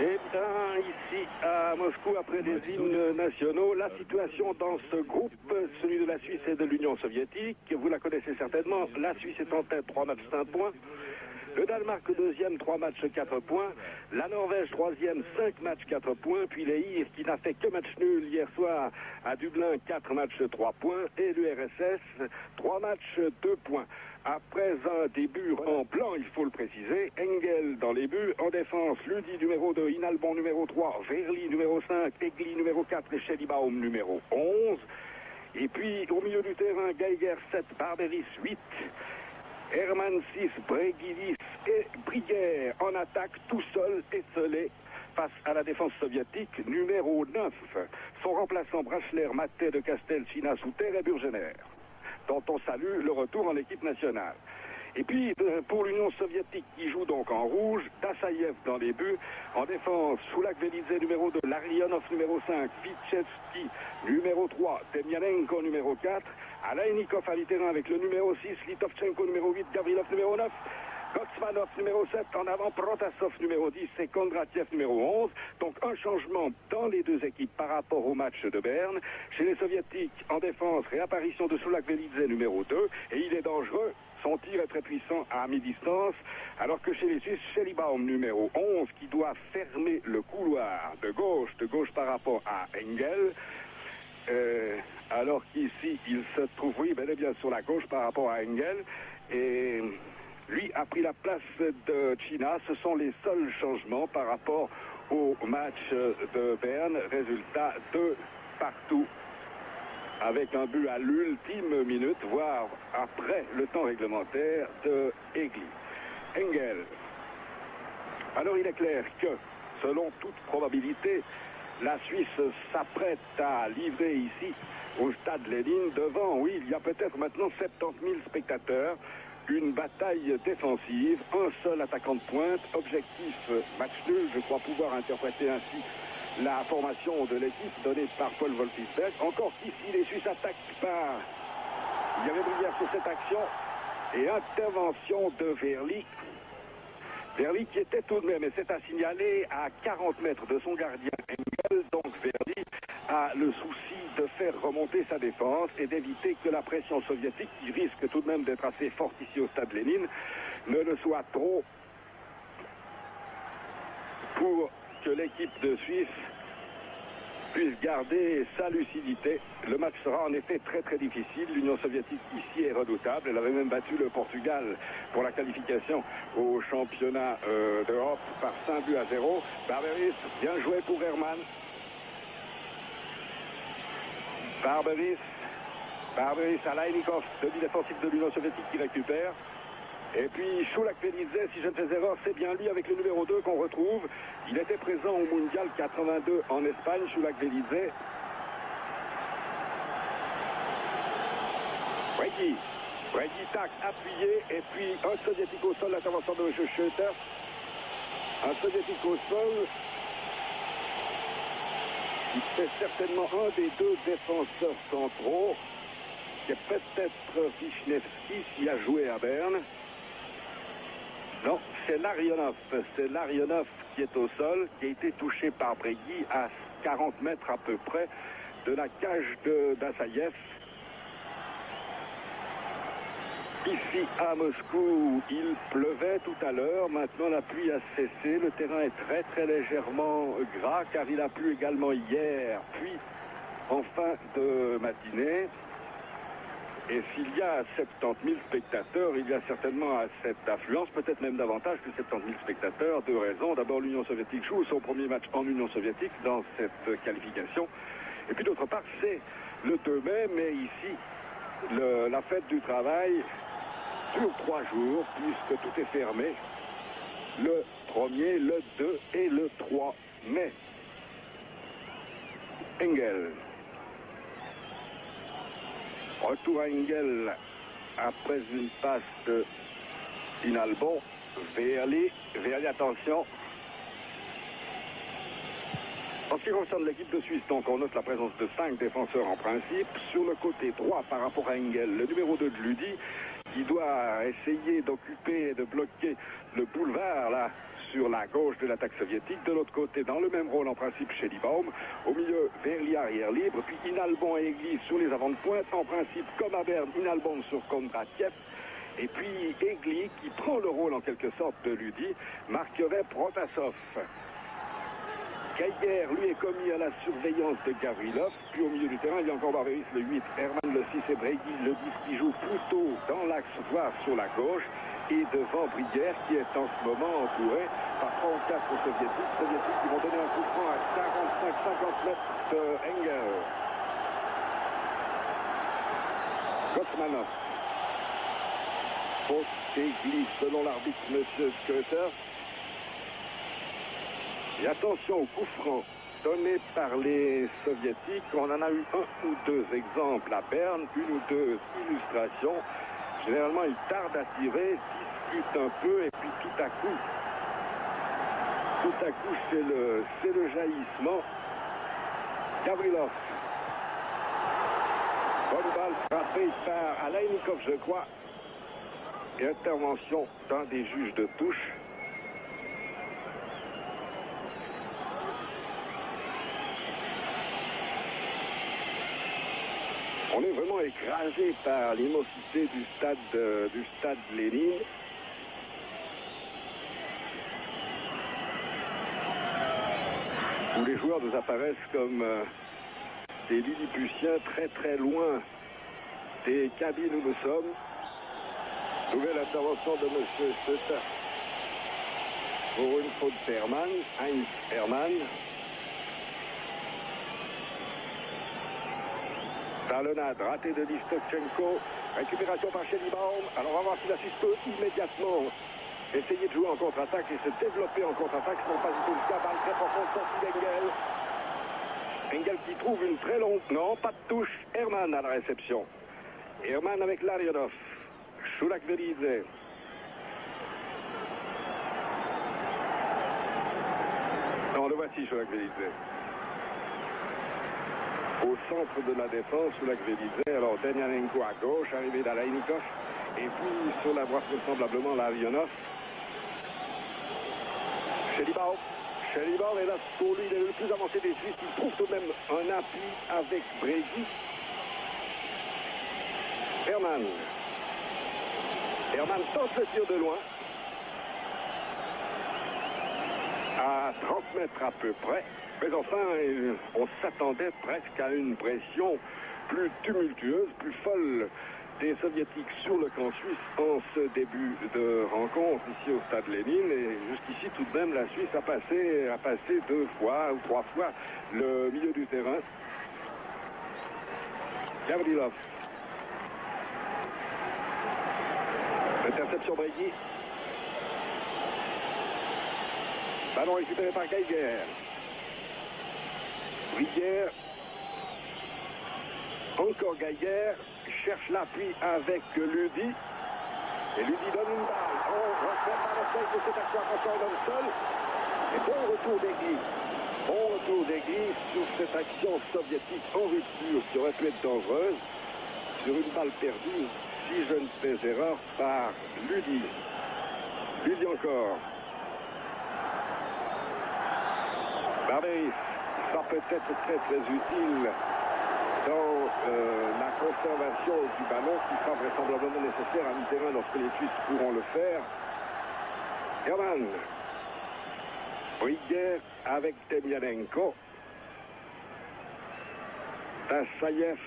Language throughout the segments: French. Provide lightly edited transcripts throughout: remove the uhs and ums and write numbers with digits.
Eh bien, ici à Moscou, après les hymnes nationaux, la situation dans ce groupe, celui de la Suisse et de l'Union soviétique, vous la connaissez certainement. La Suisse est en tête, 3 matchs, 5 points. Le Danemark deuxième, 3 matchs, 4 points. La Norvège troisième, 5 matchs, 4 points. Puis l'Éire qui n'a fait que match nul hier soir à Dublin, 4 matchs, 3 points. Et l'URSS, 3 matchs, 2 points. Après un début en blanc, il faut le préciser, Engel dans les buts, en défense, Ludi numéro 2, Inalbon numéro 3, Verli numéro 5, Egli numéro 4 et Schellibaum numéro 11. Et puis au milieu du terrain, Geiger 7, Barberis 8, Hermann 6, Bregidis et Briguer en attaque tout seul, esselé face à la défense soviétique numéro 9. Son remplaçant Brachler, Maté de Castel, China, Souter et Burgener, dont on salue le retour en équipe nationale. Et puis, pour l'Union soviétique qui joue donc en rouge, Dassaïev dans les buts, en défense, Soulak-Velidze numéro 2, Larionov numéro 5, Vitchevski numéro 3, Demyanenko numéro 4, Alainikov à terrain avec le numéro 6, Litovchenko numéro 8, Gavrilov numéro 9, Gotsmanov numéro 7, en avant Protasov numéro 10 et Kondratiev numéro 11. Donc un changement dans les deux équipes par rapport au match de Berne. Chez les soviétiques, en défense, réapparition de Soulak-Velidze numéro 2, et il est dangereux. Son tir est très puissant à mi-distance, alors que chez les Suisses, Schellibaum numéro 11 qui doit fermer le couloir de gauche par rapport à Engel. Alors qu'ici, il se trouve, oui, bel et bien sur la gauche par rapport à Engel. Et lui a pris la place de China. Ce sont les seuls changements par rapport au match de Berne. Résultat 2 partout, avec un but à l'ultime minute, voire après le temps réglementaire de Egli. Engel. Alors il est clair que, selon toute probabilité, la Suisse s'apprête à livrer ici, au stade Lénine, devant, oui, il y a peut-être maintenant 70 000 spectateurs, une bataille défensive, un seul attaquant de pointe, objectif match nul, je crois pouvoir interpréter ainsi la formation de l'équipe donnée par Paul Wolfisberg. Encore qu'ici, les Suisses attaquent par... Il y avait Brière sur cette action, et intervention de Verli. Verli qui était tout de même, et c'est à signaler, à 40 mètres de son gardien Engel. Donc Verli a le souci de faire remonter sa défense et d'éviter que la pression soviétique, qui risque tout de même d'être assez forte ici au stade Lénine, ne le soit trop pour que l'équipe de Suisse puisse garder sa lucidité. Le match sera en effet très très difficile. L'Union soviétique ici est redoutable. Elle avait même battu le Portugal pour la qualification au championnat d'Europe par 5-0. Barberis, bien joué pour Hermann. Barberis à Lainikov, demi-défensif de l'Union soviétique qui récupère. Et puis Soulak-Velidze, si je ne fais erreur, c'est bien lui avec le numéro 2 qu'on retrouve. Il était présent au Mondial 82 en Espagne, Soulak-Velidze. Brady tac, appuyé, et puis un soviétique au sol, l'intervention de Schöter. Un soviétique au sol. C'est certainement un des deux défenseurs centraux, qui est peut-être Wisniewski, qui a joué à Berne. Non, c'est Larionov. C'est Larionov qui est au sol, qui a été touché par Brégui à 40 mètres à peu près de la cage de Dassaïev. Ici à Moscou, il pleuvait tout à l'heure. Maintenant, la pluie a cessé. Le terrain est très très légèrement gras car il a plu également hier, puis en fin de matinée. Et s'il y a 70 000 spectateurs, il y a certainement à cette affluence, peut-être même davantage que 70 000 spectateurs, deux raisons. D'abord, l'Union soviétique joue son premier match en Union soviétique dans cette qualification. Et puis d'autre part, c'est le 2 mai, mais ici, la fête du travail dure 3 jours, puisque tout est fermé. Le 1er, le 2 et le 3 mai. Engel. Retour à Engel après une passe de Inalbon. Verli, attention. En ce qui concerne l'équipe de Suisse, donc, on note la présence de 5 défenseurs en principe. Sur le côté droit par rapport à Engel, le numéro 2 de Ludi, qui doit essayer d'occuper et de bloquer le boulevard là sur la gauche de l'attaque soviétique. De l'autre côté, dans le même rôle en principe, Schellibaum. Au milieu, Verlier arrière libre. Puis Inalbon et Egli sur les avant-de-pointe. En principe, comme à Berne, Inalbon sur Kondratiev. Et puis Egli, qui prend le rôle en quelque sorte de Ludi, marquerait Protasov. Geiger, lui, est commis à la surveillance de Gavrilov. Puis au milieu du terrain, il y a encore Barberis, le 8, Hermann, le 6 et Bregui, le 10, qui joue plutôt dans l'axe, voire sur la gauche. Et devant Brière, qui est en ce moment entouré par 34 soviétiques qui vont donner un coup franc à 45-50 mètres de Engel. Gotsmanov. Faute et glisse selon l'arbitre, M. Sköter. Et attention au coup franc donné par les soviétiques. On en a eu un ou deux exemples à Berne, une ou deux illustrations. Généralement, ils tardent à tirer, discutent un peu, et puis tout à coup, c'est le jaillissement. Gavrilov. Bonne balle frappée par Alainikov, je crois. Et intervention d'un des juges de touche. On est vraiment écrasé par l'immensité du stade Lénine. Où les joueurs nous apparaissent comme des Lilliputiens très très loin des cabines où nous sommes. Nouvelle intervention de M. Stöter pour une faute d'Hermann, Heinz Hermann. Talonnade ratée de Listochenko, récupération par Schellibaum. Alors on va voir si la Suisse peut immédiatement essayer de jouer en contre-attaque et se développer en contre-attaque. Ce n'est pas du tout le cas. Balle très profonde sortie d'Engel. Engel qui trouve une très longue... Non, pas de touche. Hermann à la réception. Hermann avec Larionov. Shulak-Veridze. Non, le voici, Shulak-Veridze. Au centre de la défense, Shulak-Veridze. Alors, Denianenko à gauche, arrivé d'Alainikov. Et puis, sur la droite, vraisemblablement, Larionov. Schellibaum est là pour lui, il est le plus avancé des Suisses. Il trouve tout de même un appui avec Bregui. Hermann tente le tir de loin. À 30 mètres à peu près. Mais enfin, on s'attendait presque à une pression plus tumultueuse, plus folle des Soviétiques sur le camp suisse en ce début de rencontre ici au stade Lénine. Et jusqu'ici, tout de même, la Suisse a passé 2 fois ou 3 fois le milieu du terrain. Gavrilov. Interception Bregui. Ballon récupéré par Geiger. Brière. Encore Geiger. Cherche l'appui avec Ludi. Et Ludi donne une balle. On refait par le sol de cette action. Attention dans le sol. Et bon retour d'Egli. Bon retour d'Egli sur cette action soviétique en rupture qui aurait pu être dangereuse. Sur une balle perdue, si je ne fais erreur, par Ludi. Ludi encore. Barberis sera peut-être très très utile dans la conservation du ballon qui sera vraisemblablement nécessaire à mi-terrain lorsque les Suisses pourront le faire. Hermann. Brière avec Demianenko. Tassaïev.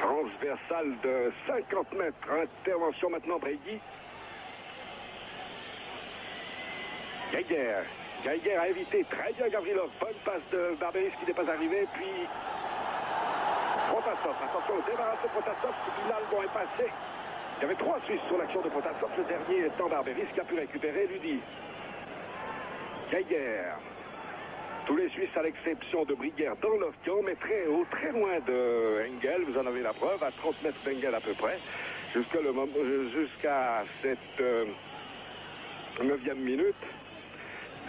Transversale de 50 mètres. Intervention maintenant Bregui. Geiger a évité très bien Gavrilov. Bonne passe de Barberis qui n'est pas arrivé. Puis Protasov. Attention au débarras de Protasov. Inalbon est passé. Il y avait 3 Suisses sur l'action de Protasov. Le dernier étant Barberis qui a pu récupérer Ludi. Geiger. Tous les Suisses à l'exception de Brière dans leur camp, mais très haut, très loin de Engel. Vous en avez la preuve, à 30 mètres d'Engel à peu près. Jusqu'à cette 9e minute.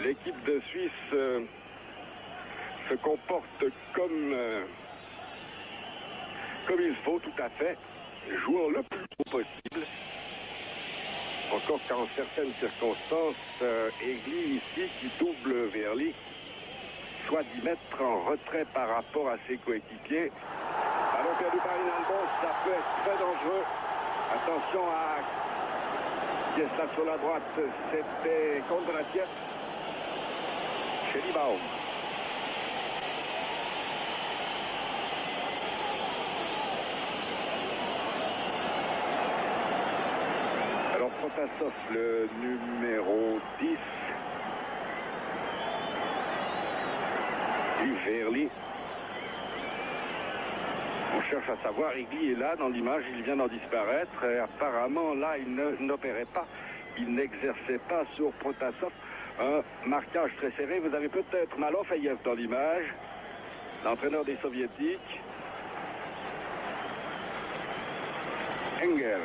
L'équipe de Suisse se comporte comme il faut, tout à fait, jouant le plus haut possible, en Encore qu'en certaines circonstances, Egli ici, qui double Verly, soit d'y mettre en retrait par rapport à ses coéquipiers. Ballon perdu par Hinalbon, ça peut être très dangereux. Attention à qui est là sur la droite, c'était Kondratiev. Schellibaum. Alors Protasov, le numéro 10. Verly. On cherche à savoir, Egli est là dans l'image, il vient d'en disparaître. Et apparemment, là, il n'opérait pas, il n'exerçait pas sur Protasov un marquage très serré. Vous avez peut-être Malofeyev dans l'image, l'entraîneur des Soviétiques. Engel.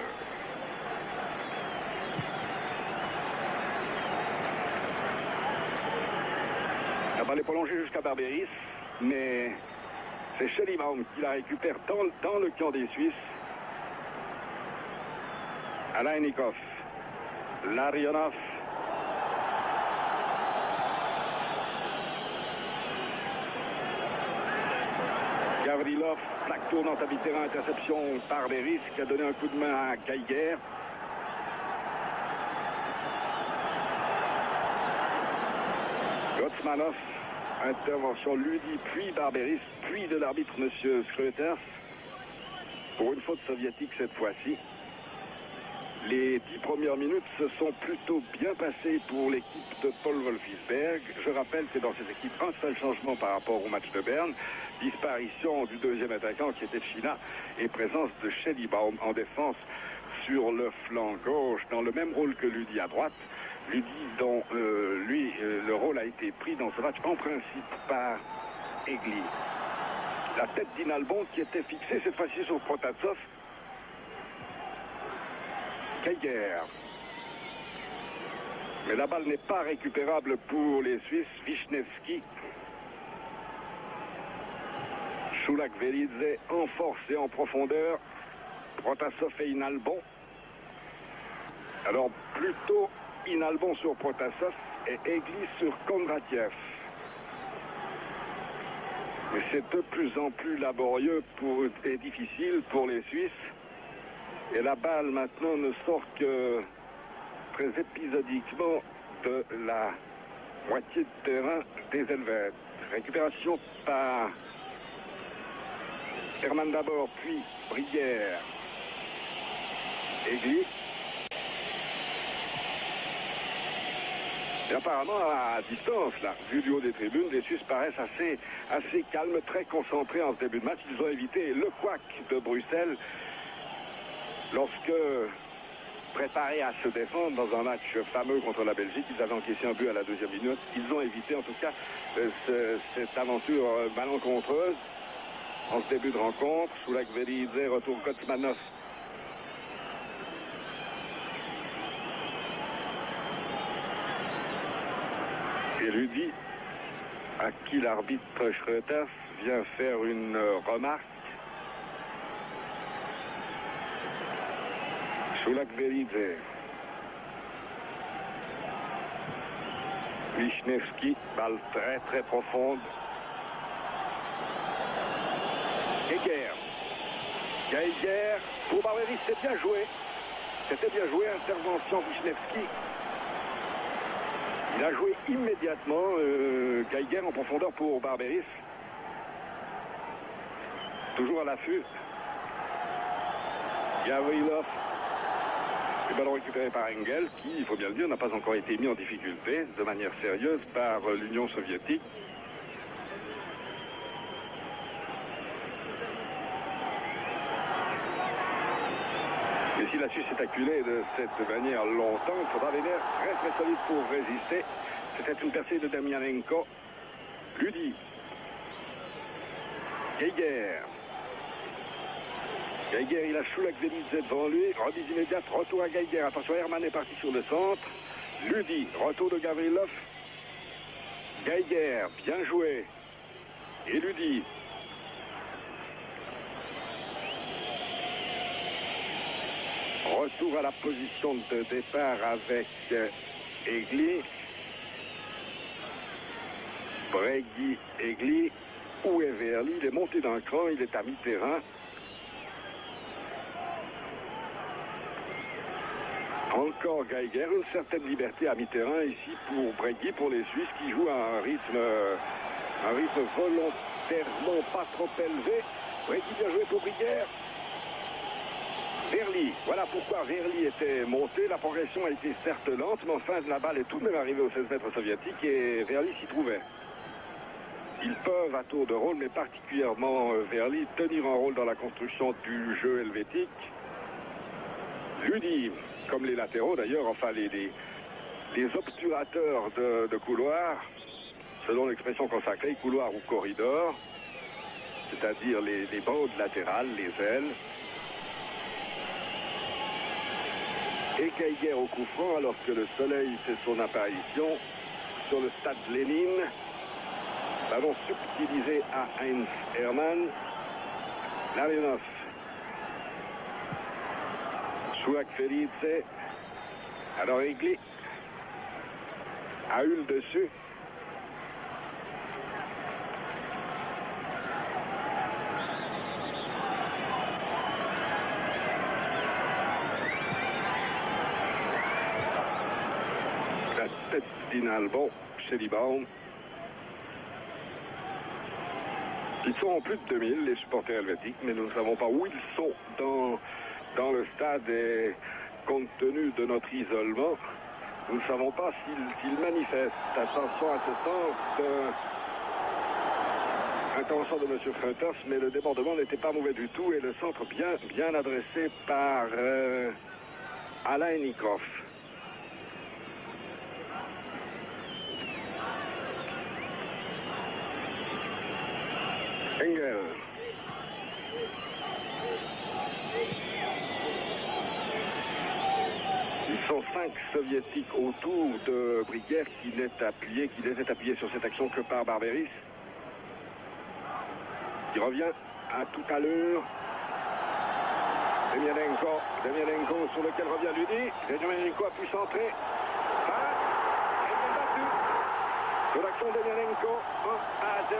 La balle est prolongée jusqu'à Barberis, mais c'est Schellibaum qui la récupère dans le camp des Suisses. Alainikov, Larionov. Gavrilov, plaque tournante à mi-terrain, interception par Beris qui a donné un coup de main à Geiger. Gotsmanov, intervention Ludi, puis Barberis, puis de l'arbitre M. Schröters. Pour une faute soviétique cette fois-ci. Les 10 premières minutes se sont plutôt bien passées pour l'équipe de Paul Wolfisberg. Je rappelle que dans cette équipe, un seul changement par rapport au match de Berne. Disparition du deuxième attaquant qui était China et présence de Schellibaum en défense sur le flanc gauche, dans le même rôle que Ludi à droite. Ludi dont le rôle a été pris dans ce match en principe par Egli. La tête d'Hinalbon qui était fixée cette fois-ci sur Protasov. Geiger. Mais la balle n'est pas récupérable pour les Suisses. Wisniewski. Szulak-Velidze en force et en profondeur. Protasov et Hinalbon. Alors plutôt Hinalbon sur Protasov et Egli sur Kondratiev. Mais c'est de plus en plus laborieux et difficile pour les Suisses. Et la balle maintenant ne sort que très épisodiquement de la moitié de terrain des Helvètes. Récupération par Hermann d'abord, puis Brière. Egli. Et apparemment, à distance, là, vu du haut des tribunes, les Suisses paraissent assez calmes, très concentrés en ce début de match. Ils ont évité le couac de Bruxelles lorsque, préparés à se défendre dans un match fameux contre la Belgique, ils avaient encaissé un but à la deuxième minute. Ils ont évité en tout cas cette aventure malencontreuse en ce début de rencontre. Szulak-Velidze, retour Gotsmanov. Et Ludi, à qui l'arbitre Schröters vient faire une remarque. Szulak-Velidze. Wisniewski, balle très très profonde. Geiger pour Barberis, c'est bien joué. C'était bien joué, intervention Wisniewski. Il a joué immédiatement Geiger en profondeur pour Barberis. Toujours à l'affût. Gavrilov. Le ballon récupéré par Engel, qui, il faut bien le dire, n'a pas encore été mis en difficulté de manière sérieuse par l'Union soviétique. Mais si la Suisse est acculée de cette manière longtemps, il faudra des nerfs très très solides pour résister. C'était une percée de Demianenko. Ludi. Geiger. Geiger, il a Szulak-Velidze devant lui. Remise immédiate, retour à Geiger. Attention, Hermann est parti sur le centre. Ludi, retour de Gavrilov. Geiger, bien joué. Et Ludi. Retour à la position de départ avec Egli. Bregui, Egli. Où est Verly? Il est monté d'un cran, il est à mi-terrain. Encore Geiger, une certaine liberté à mi-terrain ici pour Bregui, pour les Suisses qui jouent à un rythme volontairement pas trop élevé. Bregui bien joué pour Briguère. Verly, voilà pourquoi Verly était monté. La progression a été certes lente, mais enfin la balle est tout de même arrivée aux 16 mètres soviétiques et Verly s'y trouvait. Ils peuvent à tour de rôle, mais particulièrement Verly, tenir un rôle dans la construction du jeu helvétique. Ludi, comme les latéraux d'ailleurs, enfin les obturateurs de couloir, selon l'expression consacrée, couloir ou corridor, c'est-à-dire les bandes latérales, les ailes. Et Geiger au coup franc, alors que le soleil fait son apparition sur le stade Lénine. Ballon subtilisé à Heinz Hermann. Larionov. Chouak Felice. Alors Egli a eu le dessus. La tête d'Inalbon chez Libaum. Ils sont en plus de 2000, les supporters helvétiques, mais nous ne savons pas où ils sont dans le stade et compte tenu de notre isolement, nous ne savons pas s'ils manifestent. Attention à ce sens intervention de M. Freuters, mais le débordement n'était pas mauvais du tout et le centre bien adressé par Alain Nikov. Engel. Ils sont 5 soviétiques autour de Briguère qui n'est appuyé sur cette action que par Barberis. Il revient à tout à l'heure. Demianenko sur lequel revient Ludi. Demianenko a pu centrer. De l'action de Demianenko, 1-0,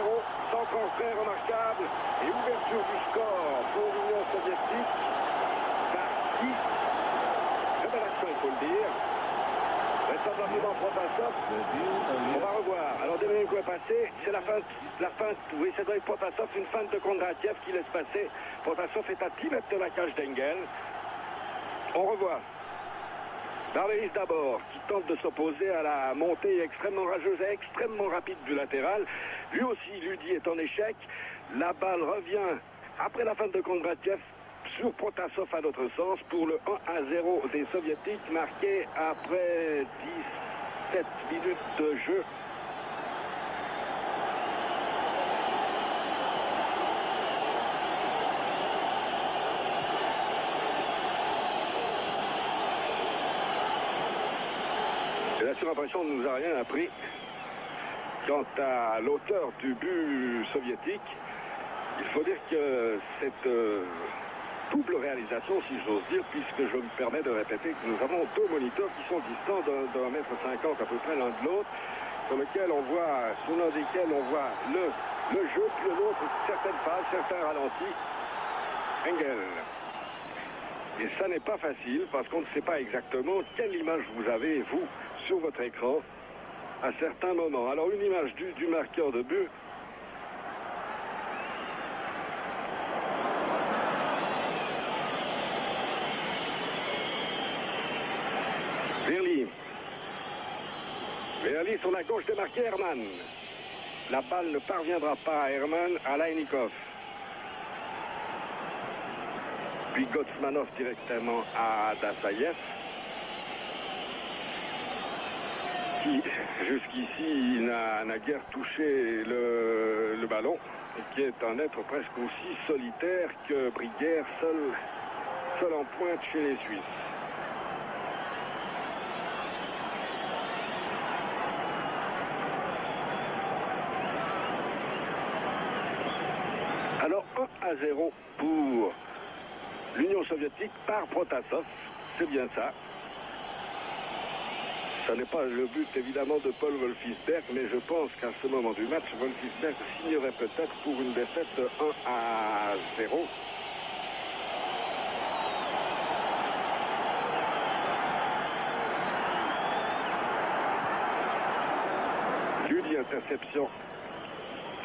sans transfert remarquable et ouverture du score pour l'Union soviétique. Parti. Très belle action, il faut le dire. Vraisemblablement Protasov. On va revoir. Alors Demianenko est passé. C'est la feinte. Oui, c'est avec Protasov, une feinte de Kondratiev qui laisse passer. Protasov est à 10 mètres de la cage d'Engel. On revoit. Barberis d'abord, qui tente de s'opposer à la montée extrêmement rageuse et extrêmement rapide du latéral. Lui aussi, Ludi est en échec. La balle revient après la fin de Kondratiev sur Protasov à notre sens pour le 1-0 des Soviétiques, marqué après 17 minutes de jeu. La surimpression ne nous a rien appris quant à l'auteur du but soviétique. Il faut dire que cette double réalisation, si j'ose dire, puisque je me permets de répéter que nous avons 2 moniteurs qui sont distants d'1,50 m à peu près l'un de l'autre, sur l'un desquels on voit le jeu, puis l'autre certaines phases, certains ralentis. Engel. Et ça n'est pas facile parce qu'on ne sait pas exactement quelle image vous avez, vous, sur votre écran à certains moments. Alors une image du marqueur de but. Verly sur la gauche démarqué Hermann. La balle ne parviendra pas à Hermann, à Lainikov. Puis Gotsmanov directement à Dassaïev, qui jusqu'ici n'a guère touché le ballon, et qui est un être presque aussi solitaire que Briguère, seul en pointe chez les Suisses. Alors 1-0 pour l'Union soviétique par Protasov. C'est bien ça. Ce n'est pas le but évidemment de Paul Wolfisberg, mais je pense qu'à ce moment du match, Wolfisberg signerait peut-être pour une défaite de 1-0. Ludy, interception.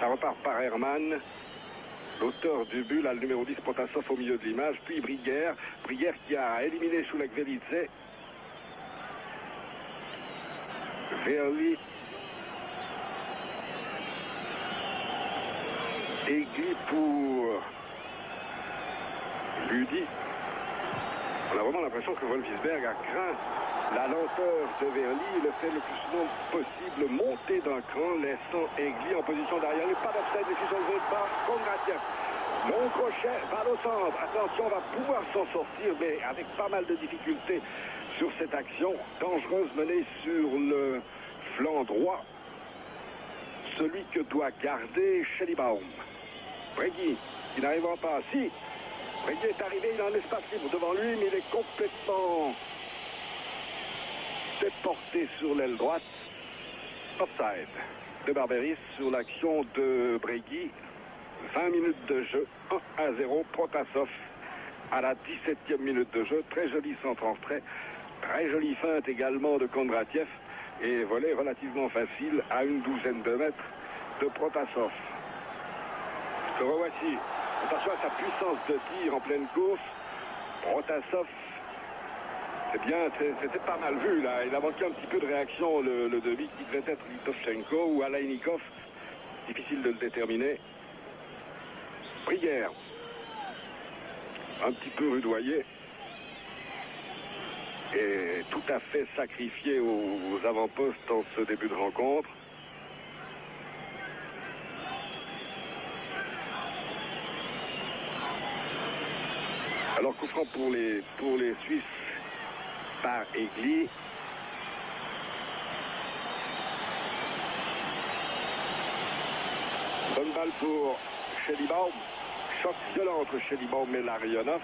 Ça repart par Herman. L'auteur du but, là, le numéro 10, Protasov au milieu de l'image. Puis Briguère. Briguère qui a éliminé Shulak-Velidze. Verly. Egli pour Ludy. On a vraiment l'impression que Wolfisberg a craint la lenteur de Verly et le fait le plus souvent possible monter d'un cran, laissant Egli en position d'arrière. Il n'y a pas d'offside, décision levée par Kondratiev. Mon crochet, balle au centre. Attention, on va pouvoir s'en sortir, mais avec pas mal de difficultés sur cette action dangereuse menée sur le flanc droit. Celui que doit garder Schellibaum. Bregui, qui n'arrivera pas. Si, Bregui est arrivé, il a un espace libre devant lui, mais il est complètement déporté sur l'aile droite. Offside de Barberis sur l'action de Bregui. 20 minutes de jeu, 1-0, Protasov à la 17e minute de jeu. Très joli centre en retrait, très jolie feinte également de Kondratiev et volet relativement facile à une douzaine de mètres de Protasov. Le revoici. Attention à sa puissance de tir en pleine course. Protasov, c'est bien, c'était pas mal vu là. Il a manqué un petit peu de réaction, le demi qui devait être Litovchenko ou Alainikov. Difficile de le déterminer. Briguère, un petit peu rudoyé et tout à fait sacrifié aux avant-postes en ce début de rencontre. Alors coup franc pour les Suisses par Egli. Bonne balle pour Schellibaum. Choc violent entre Schellibaum et Larionov.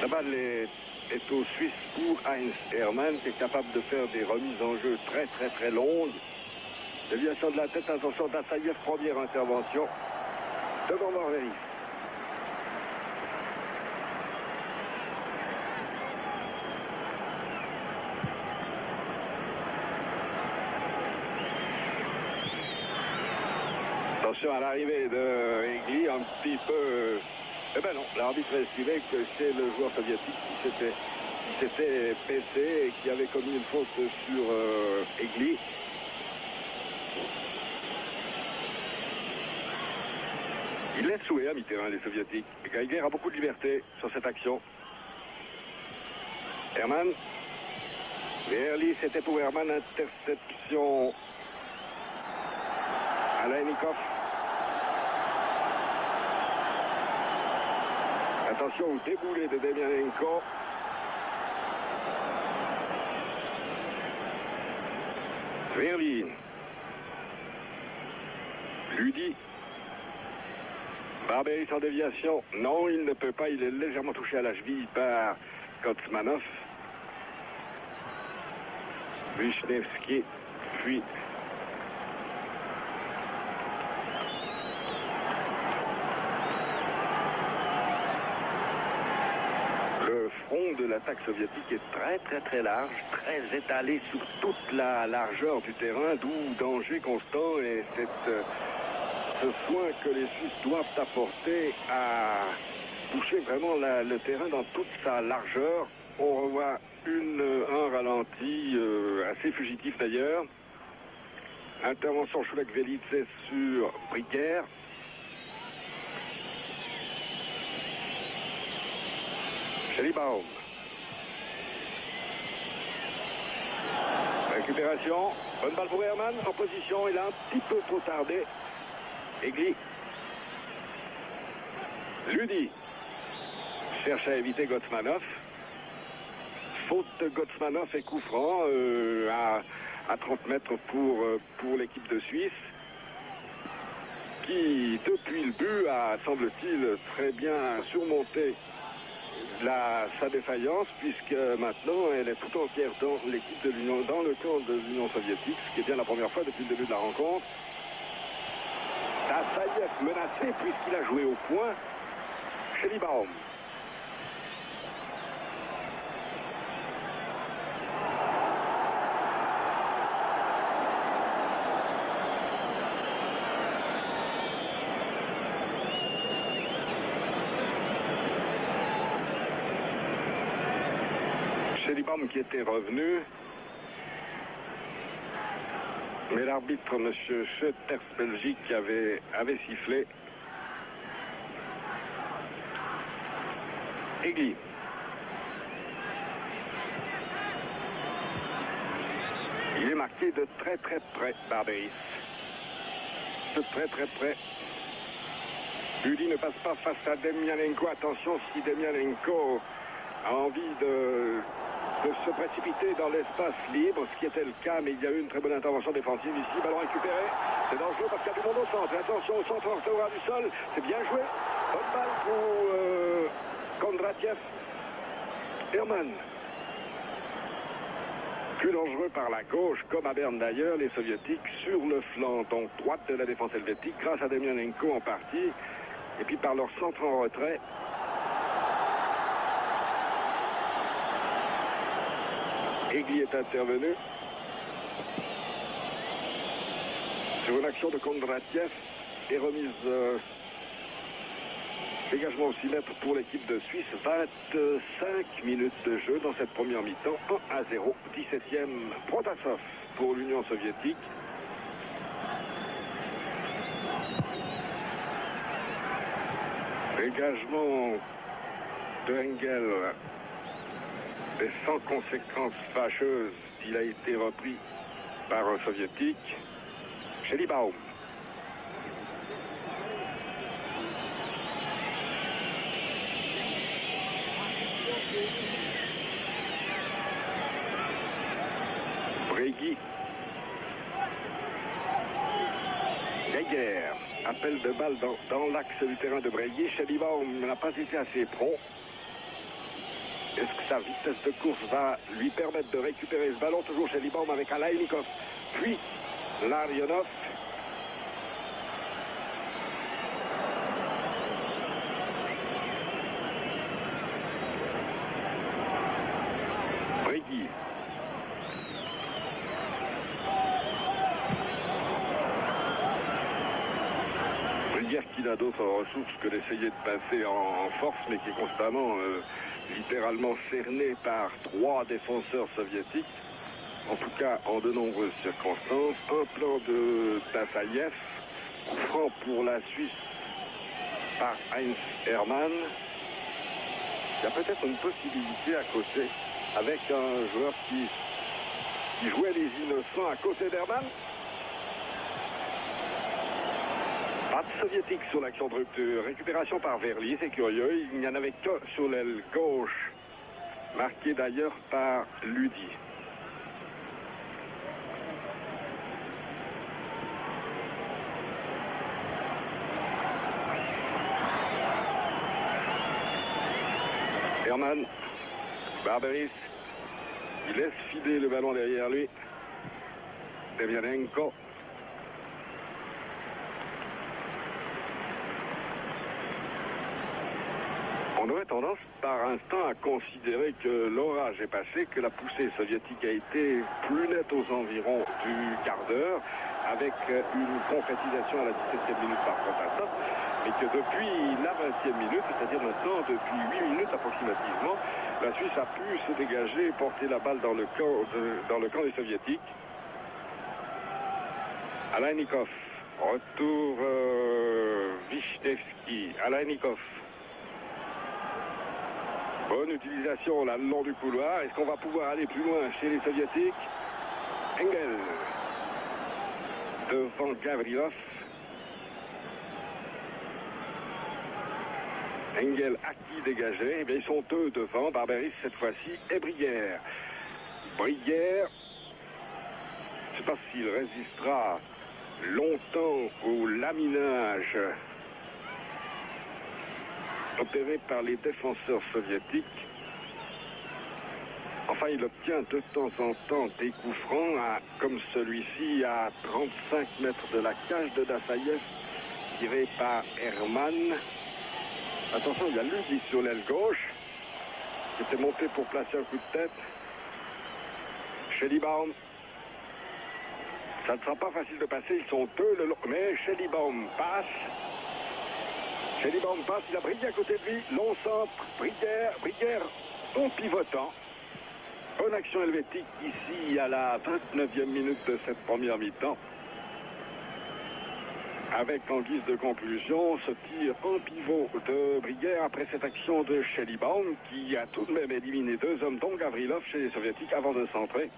La balle est aux Suisses pour Heinz Hermann, qui est capable de faire des remises en jeu très longues. Déviation de la tête, attention d'Assaïev, première intervention devant Barberis. Attention à l'arrivée de Egli, un petit peu... Eh ben non, l'arbitre a estimé que c'est le joueur soviétique qui s'était baissé et qui avait commis une faute sur Egli. Il laisse jouer à mi-terrain les soviétiques. Geiger a beaucoup de liberté sur cette action. Herman. Verly, c'était pour Herman, interception. Alainikov. Attention au déboulé de Demianenko. Verly. Ludy. Barberis en déviation. Non, il ne peut pas. Il est légèrement touché à la cheville par Kotsmanov. Wisniewski. Puis le front de l'attaque soviétique est très large, très étalé sur toute la largeur du terrain, d'où danger constant et ce soin que les Suisses doivent apporter à toucher vraiment le terrain dans toute sa largeur. On revoit un ralenti assez fugitif d'ailleurs. Intervention Shulak-Velidze sur Briguère. Schellibaum. Récupération. Bonne balle pour Herman. En position. Il a un petit peu trop tardé. Egli. Ludy. Cherche à éviter Gotsmanov. Faute de Gotsmanov et coup franc à 30 mètres pour l'équipe de Suisse, qui, depuis le but, a, semble-t-il, très bien surmonté sa défaillance, puisque maintenant elle est tout entière dans l'équipe de l'Union, dans le camp de l'Union soviétique, ce qui est bien la première fois depuis le début de la rencontre. Tassaïev menacé puisqu'il a joué au point. Shelibaum. Shelibaum qui était revenu. Mais l'arbitre, M. Schoeters, Belgique, avait sifflé. Egli. Il est marqué de très très près, Barberis. De très très près. Uli ne passe pas face à Demianenko. Attention, si Demianenko a envie de se précipiter dans l'espace libre, ce qui était le cas, mais il y a eu une très bonne intervention défensive ici. Ballon récupéré. C'est dangereux parce qu'il y a du monde au centre. Attention au centre, on recevra du sol. C'est bien joué. Bonne balle pour Kondratiev. Herman. Plus dangereux par la gauche, comme à Berne d'ailleurs, les soviétiques sur le flanc, donc droite de la défense helvétique, grâce à Demianenko en partie, et puis par leur centre en retrait. Egli est intervenu sur une action de Kondratiev et remise dégagement au 6 mètres pour l'équipe de Suisse. 25 minutes de jeu dans cette première mi-temps. 1-0, 17e Protasov pour l'Union soviétique. Dégagement de Engel. Et sans conséquences fâcheuses, il a été repris par un soviétique. Shelibaum. Bregui. Geiger. Appel de balle dans l'axe du terrain de Bregui. Shelibaum n'a pas été assez prompt. Est-ce que sa vitesse de course va lui permettre de récupérer ce ballon? Toujours Shelibaum avec Alainikov, puis Larionov. Bregui. Brière qui n'a d'autres ressources que d'essayer de passer en force, mais qui est constamment littéralement cerné par 3 défenseurs soviétiques, en tout cas en de nombreuses circonstances. Un plan de Tassaïev, franc pour la Suisse par Heinz Hermann. Il y a peut-être une possibilité à côté avec un joueur qui jouait les innocents à côté d'Hermann. Pas de soviétique sur l'action de rupture. Récupération par Verly, c'est curieux. Il n'y en avait que sur l'aile gauche. Marqué d'ailleurs par Ludi. Hermann. Barberis. Il laisse filer le ballon derrière lui. Demianenko. On aurait tendance par instant à considérer que l'orage est passé, que la poussée soviétique a été plus nette aux environs du quart d'heure, avec une concrétisation à la 17e minute par Protasov, mais que depuis la 20e minute, c'est-à-dire maintenant depuis 8 minutes approximativement, la Suisse a pu se dégager et porter la balle dans le camp des soviétiques. Alainikov, retour Wisniewski, Alainikov. Bonne utilisation là, le long du couloir. Est-ce qu'on va pouvoir aller plus loin chez les soviétiques? Engel. Devant Gavrilov. Engel à qui dégager? Eh bien, ils sont 2 devant. Barberis cette fois-ci et Brière. Brière. sais pas s'il résistera longtemps au laminage opéré par les défenseurs soviétiques. Enfin, il obtient de temps en temps des coups francs, comme celui-ci, à 35 mètres de la cage de Dassaïev, tiré par Herman. Attention, il y a Ludi sur l'aile gauche, qui était monté pour placer un coup de tête. Schellibaum. Ça ne sera pas facile de passer, ils sont deux le long. Mais Schellibaum passe. Schellibaum passe, il a Briguier à côté de lui. Long centre, Briguier en pivotant. Bonne action helvétique ici à la 29e minute de cette première mi-temps. Avec en guise de conclusion ce tir en pivot de Briguier après cette action de Schellibaum qui a tout de même éliminé deux hommes dont Gavrilov chez les soviétiques avant de centrer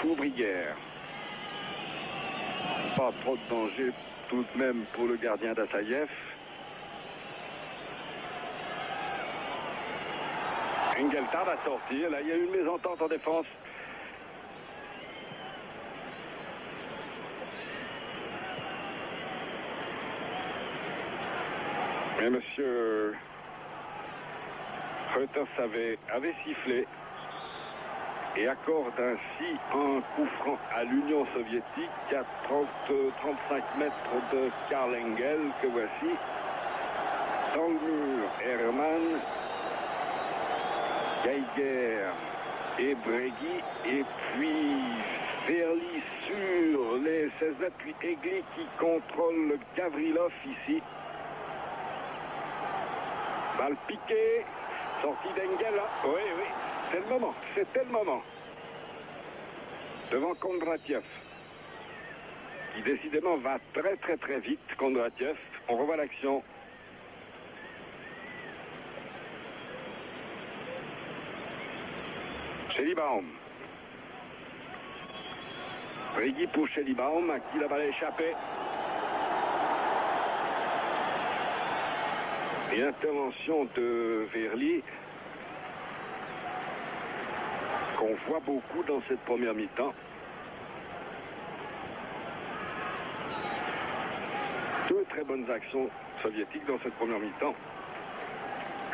pour Briguier. Pas trop de danger tout de même pour le gardien d'Assaïev. Engel tarde à sortir. Là, il y a eu une mésentente en défense. Mais monsieur Reuters avait sifflé et accorde ainsi un coup franc à l'Union soviétique à 35 mètres de Karl Engel que voici. Dans le mur, Herman, Geiger et Bregui, et puis Verly sur les 16 mètres, puis Egli qui contrôle Gavrilov ici. Balle piquée, sortie d'Engel, oui, c'était le moment. Devant Kondratiev, qui décidément va très vite, Kondratiev. On revoit l'action. Schellibaum. Brigui pour Schellibaum, à qui la balle a échappé. Et intervention de Verly, qu'on voit beaucoup dans cette première mi-temps. Deux très bonnes actions soviétiques dans cette première mi-temps.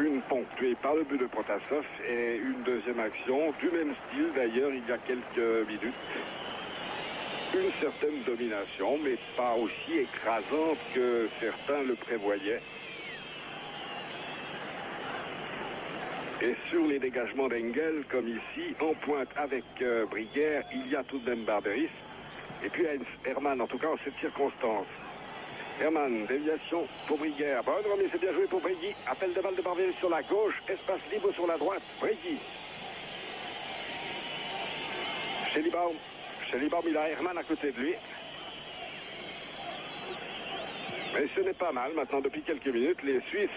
Une ponctuée par le but de Protasov et une deuxième action du même style d'ailleurs il y a quelques minutes. Une certaine domination, mais pas aussi écrasante que certains le prévoyaient. Et sur les dégagements d'Engel, comme ici, en pointe avec Briguier, il y a tout de même Barberis. Et puis Herman, en tout cas en cette circonstance. Herman, déviation pour Briguier. Bonne remise, c'est bien joué pour Brigui. Appel de balle de Barberis sur la gauche, espace libre sur la droite. Brigui. Schellibaum, il a Herman à côté de lui. Mais ce n'est pas mal. Maintenant, depuis quelques minutes, les Suisses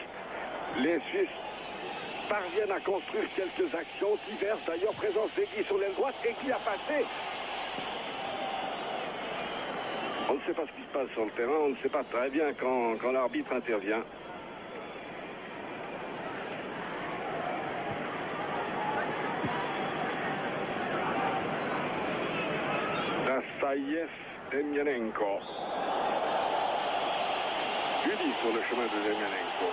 parviennent à construire quelques actions diverses. D'ailleurs, présence d'Egli sur l'aile droite. Egli a passé. On ne sait pas ce qui se passe sur le terrain. On ne sait pas très bien quand l'arbitre intervient. Dassaïev, Demyanenko. Ludi sur le chemin de Demyanenko.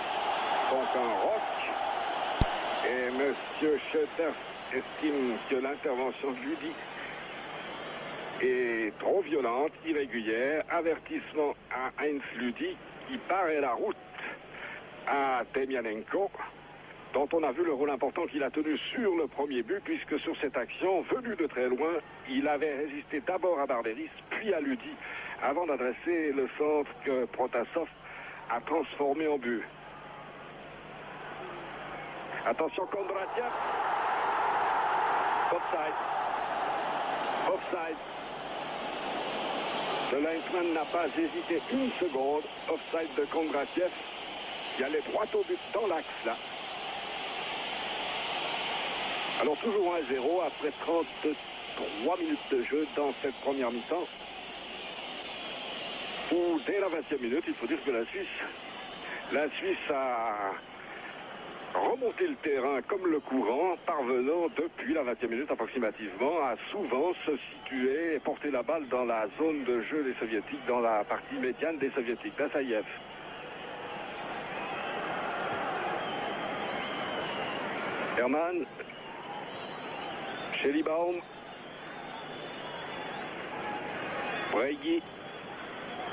Donc un rock. Et M. Schoeter estime que l'intervention de Ludi est trop violente, irrégulière. Avertissement à Heinz Ludi qui barrait la route à Demyanenko, dont on a vu le rôle important qu'il a tenu sur le premier but, puisque sur cette action, venu de très loin, il avait résisté d'abord à Barberis, puis à Ludi, avant d'adresser le centre que Protasov a transformé en but. Attention, Kondratiev. Offside. Le linesman n'a pas hésité une seconde. Offside de Kondratiev, qui allait droit au but dans l'axe là. Alors toujours 1-0 après 33 minutes de jeu dans cette première mi-temps. Où dès la 20e minute, il faut dire que la Suisse remonter le terrain comme le courant, parvenant depuis la 20e minute approximativement à souvent se situer et porter la balle dans la zone de jeu des Soviétiques, dans la partie médiane des Soviétiques. Dassaïev. Herman. Schellibaum. Breguet.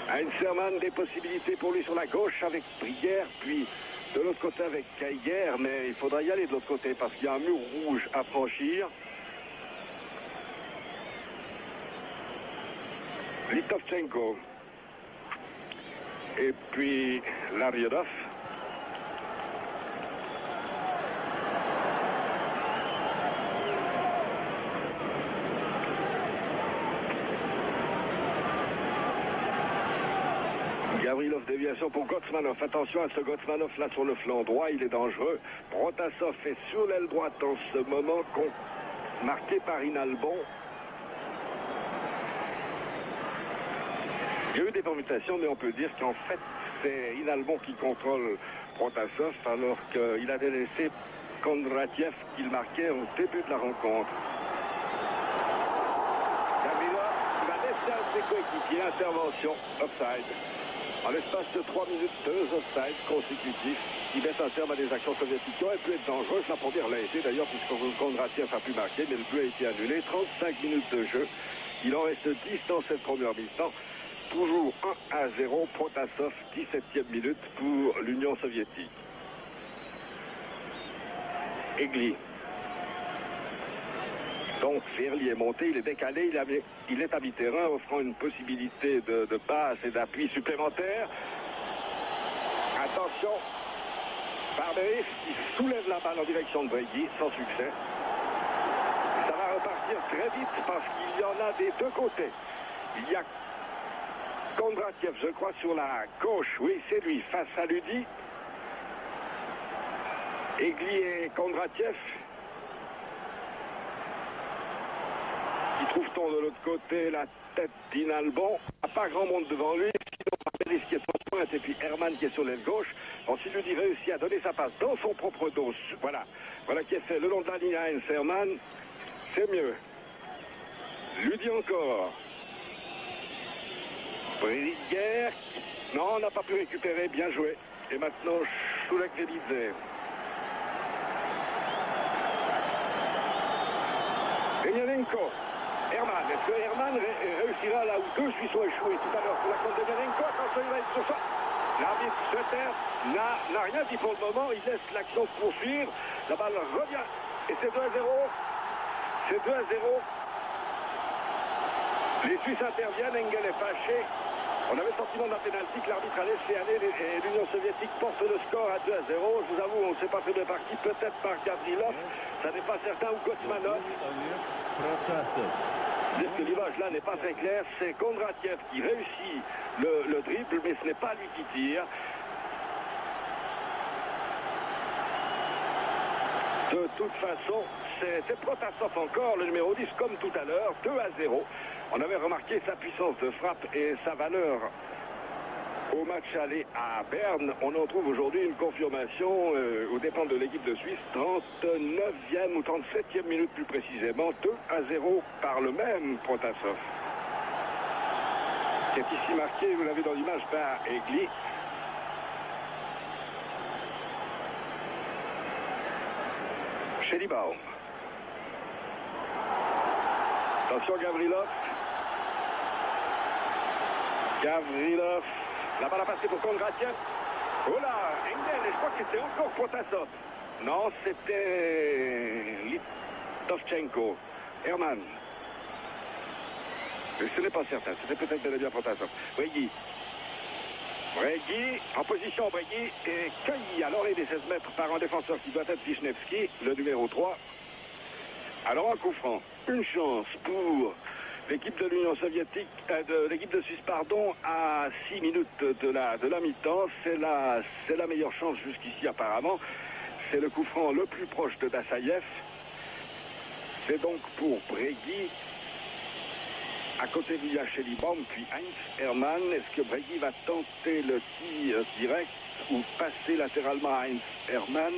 Heinz Hermann, des possibilités pour lui sur la gauche avec Brière, puis de l'autre côté avec Kaiger, mais il faudra y aller de l'autre côté parce qu'il y a un mur rouge à franchir. Litovchenko. Et puis Larionov. Gavrilov, déviation pour Gotsmanov. Attention à ce Gotsmanov là sur le flanc droit, il est dangereux. Protasov est sur l'aile droite en ce moment, marqué par Inalbon. Il y a eu des permutations, mais on peut dire qu'en fait, c'est Inalbon qui contrôle Protasov, alors qu'il avait laissé Kondratiev qu'il marquait au début de la rencontre. Gavrilov va laisser à ses coéquipiers, intervention, offside. En l'espace de 3 minutes, 2 offsides consécutifs qui mettent un terme à des actions soviétiques qui auraient pu être dangereuses. La première l'a été d'ailleurs puisque Kondratiev a pu marquer, mais le but a été annulé. 35 minutes de jeu. Il en reste 10 dans cette première mi-temps. Toujours 1-0, Protasov, 17e minute pour l'Union soviétique. Egli. Donc Ferli est monté, il est décalé, il est à mi-terrain, offrant une possibilité de passe et d'appui supplémentaire. Attention, Barberis qui soulève la balle en direction de Breguet, sans succès. Ça va repartir très vite parce qu'il y en a des deux côtés. Il y a Kondratiev, je crois, sur la gauche. Oui, c'est lui, face à Ludi. Egli et Kondratiev. Qui trouve-t-on de l'autre côté? La tête d'Inalbon. Il n'y a pas grand monde devant lui. Sinon, Barberis qui est en pointe et puis Herman qui est sur l'aile gauche. Bon, si Ludi réussit à donner sa passe dans son propre dos, voilà qui est fait le long de la ligne à Heinz Hermann, c'est mieux. Ludi encore. Brière. Non, on n'a pas pu récupérer. Bien joué. Et maintenant, Shulek-Velidze. Emelianenko. Herman. Est-ce que Herman réussira là où deux Suisses ont échoué tout à l'heure pour la compte de Emelianenko? Attention, il va être sur ça. L'arbitre Schroeter n'a rien dit pour le moment. Il laisse l'action se poursuivre. La balle revient. Et c'est 2-0. C'est 2-0. Les Suisses interviennent. Engel est fâché. On avait le sentiment d'un pénalty que l'arbitre a laissé aller et l'Union soviétique porte le score à 2-0. Je vous avoue, on ne s'est pas fait de partie, peut-être par Gavrilov, ça n'est pas certain, ou Gotsmanov. Dire que l'image là n'est pas très claire, c'est Kondratiev qui réussit le dribble, mais ce n'est pas lui qui tire. De toute façon, c'est Protasov encore, le numéro 10, comme tout à l'heure, 2-0. On avait remarqué sa puissance de frappe et sa valeur au match aller à Berne. On en trouve aujourd'hui une confirmation aux dépens de l'équipe de Suisse, 39e ou 37e minute plus précisément, 2-0 par le même Protasov. Qui est ici marqué, vous l'avez dans l'image, par Egli. Schellibaum. Attention Gavrilov. Gavrilov. La balle a passé pour Kondratiev. Oh là, Engel, et je crois que c'était encore Protasov. Non, c'était Litovchenko. Herman. Mais ce n'est pas certain, c'était peut-être bel et bien Protasov. Breguet. Breguet, en position Breguet, est cueilli à l'oreille des 16 mètres par un défenseur qui doit être Wisniewski, le numéro 3. Alors un coup franc. Une chance pour l'équipe de l'Union soviétique, l'équipe de Suisse, pardon, à 6 minutes de la mi-temps. C'est la meilleure chance jusqu'ici apparemment. C'est le coup franc le plus proche de Dassaïev. C'est donc pour Breguet. À côté il y a Schellibaum, puis Heinz Hermann. Est-ce que Breguet va tenter le tir direct ou passer latéralement à Heinz Hermann?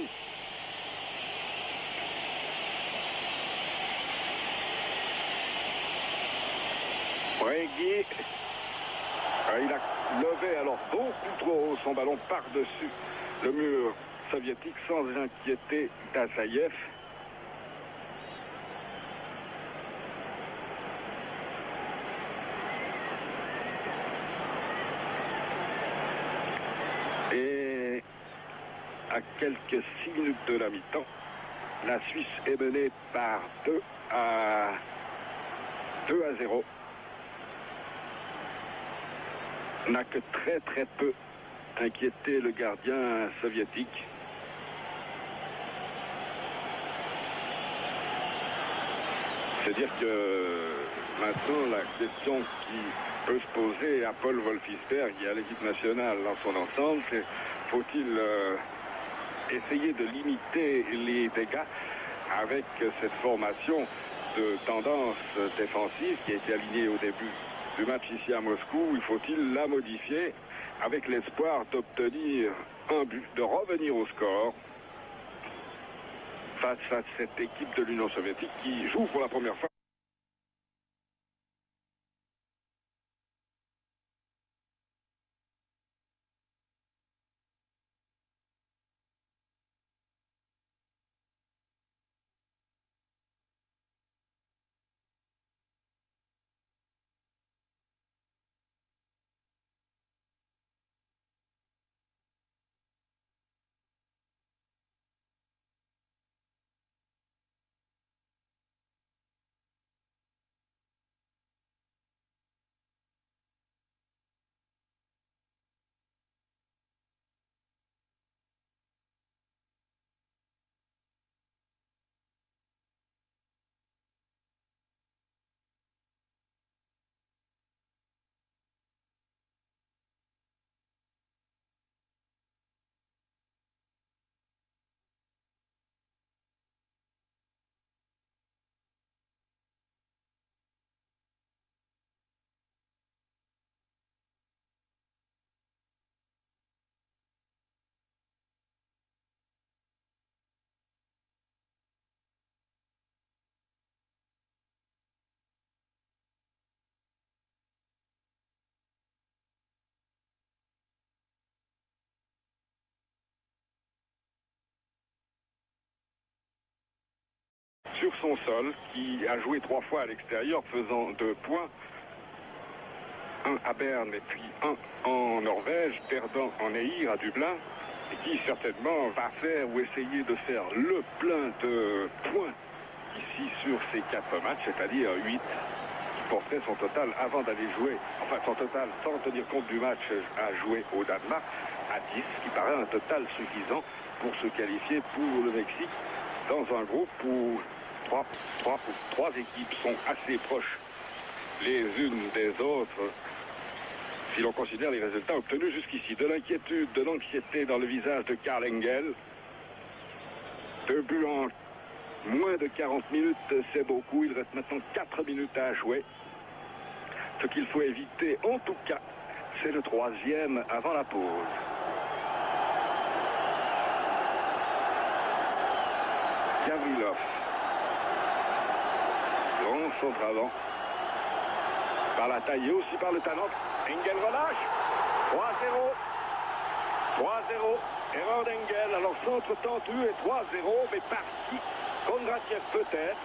Reggie, il a levé alors beaucoup trop haut son ballon par-dessus le mur soviétique sans inquiéter Dassaïev. Et à quelques 6 minutes de la mi-temps, la Suisse est menée par 2-0. N'a que très peu inquiété le gardien soviétique. C'est-à-dire que maintenant la question qui peut se poser à Paul Wolfisberg et à l'équipe nationale dans son ensemble, c'est faut-il essayer de limiter les dégâts avec cette formation de tendance défensive qui a été alignée au début du match ici à Moscou, il faut-il la modifier avec l'espoir d'obtenir un but, de revenir au score face à cette équipe de l'Union soviétique qui joue pour la première fois. Sur son sol, qui a joué 3 fois à l'extérieur, faisant 2 points, un à Berne et puis un en Norvège, perdant en Eir à Dublin, et qui certainement va faire ou essayer de faire le plein de points ici sur ces 4 matchs, c'est-à-dire 8, qui porterait son total avant d'aller jouer, enfin son total sans tenir compte du match à jouer au Danemark, à 10, qui paraît un total suffisant pour se qualifier pour le Mexique dans un groupe où trois équipes sont assez proches les unes des autres si l'on considère les résultats obtenus jusqu'ici. De l'inquiétude, de l'anxiété dans le visage de Karl Engel. 2 buts en moins de 40 minutes, c'est beaucoup. Il reste maintenant 4 minutes à jouer. Ce qu'il faut éviter, en tout cas, c'est le 3e avant la pause. Gavrilov. Long centre avant. Par la taille et aussi par le talent. Engel relâche. 3-0. 3-0. Erreur d'Engel. Alors centre tendu et 3-0. Mais par qui? Kondratiev peut-être.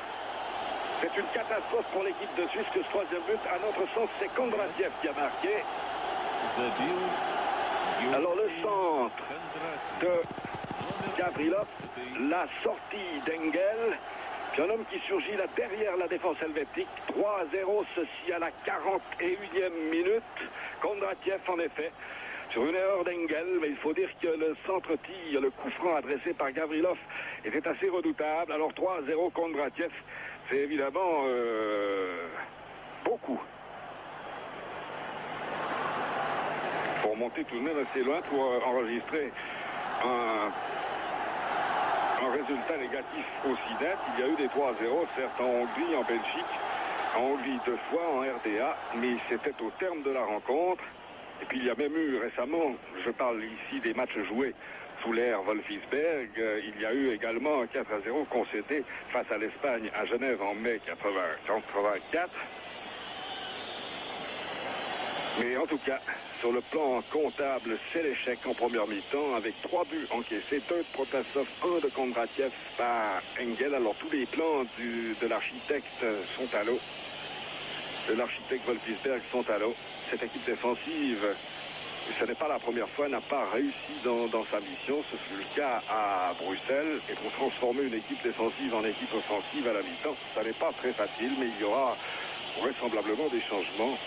C'est une catastrophe pour l'équipe de Suisse que ce 3e but, à notre sens, c'est Kondratiev qui a marqué. Alors le centre de Gavrilov, la sortie d'Engel, puis un homme qui surgit là derrière la défense helvétique. 3-0, ceci à la 41e minute. Kondratiev en effet, sur une erreur d'Engel, mais il faut dire que le centre-tir, le coup franc adressé par Gavrilov était assez redoutable. Alors 3-0 Kondratiev, c'est évidemment beaucoup. Il faut remonter tout de même assez loin pour enregistrer un résultat négatif aussi net. Il y a eu des 3-0, certes en Hongrie, en Belgique, en Hongrie 2 fois, en RDA, mais c'était au terme de la rencontre. Et puis il y a même eu récemment, je parle ici des matchs joués sous l'ère Wolfisberg, il y a eu également un 4-0 concédé face à l'Espagne à Genève en mai 1984. Mais en tout cas, sur le plan comptable, c'est l'échec en première mi-temps avec 3 buts encaissés, 2 de Protasov, 1 de Kondratiev par Engel. Alors tous les plans de l'architecte sont à l'eau. De l'architecte Wolfisberg sont à l'eau. Cette équipe défensive, ce n'est pas la première fois, n'a pas réussi dans sa mission. Ce fut le cas à Bruxelles. Et pour transformer une équipe défensive en équipe offensive à la mi-temps, ça n'est pas très facile, mais il y aura vraisemblablement des changements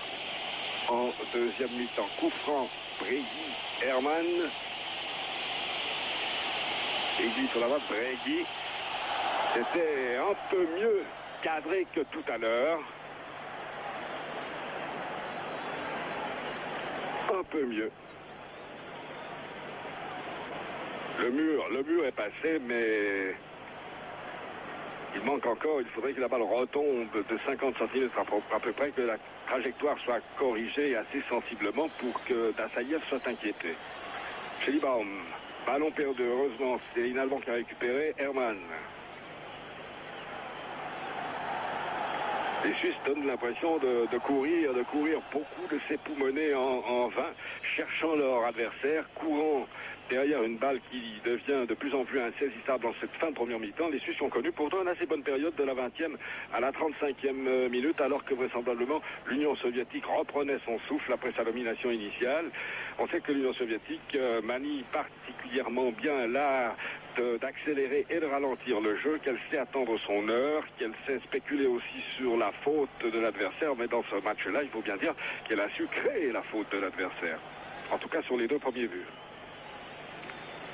en deuxième mi-temps. Coup franc, Bregui, Hermann. Bregui sur la voie, Bregui. C'était un peu mieux cadré que tout à l'heure. Un peu mieux. Le mur est passé, mais il manque encore, il faudrait que la balle retombe de 50 cm à peu près, que la trajectoire soit corrigée assez sensiblement pour que Dassaïev soit inquiété. Schellibaum, ballon perdu, heureusement, c'est Inalban qui a récupéré, Hermann. Les Suisses donnent l'impression de courir beaucoup, de s'époumoner en vain, cherchant leur adversaire, courant derrière une balle qui devient de plus en plus insaisissable en cette fin de première mi-temps. Les Suisses ont connu pourtant une assez bonne période de la 20e à la 35e minute, alors que vraisemblablement l'Union soviétique reprenait son souffle après sa domination initiale. On sait que l'Union soviétique manie particulièrement bien l'art d'accélérer et de ralentir le jeu, qu'elle sait attendre son heure, qu'elle sait spéculer aussi sur la faute de l'adversaire, mais dans ce match-là, il faut bien dire qu'elle a su créer la faute de l'adversaire. En tout cas sur les 2 premiers buts.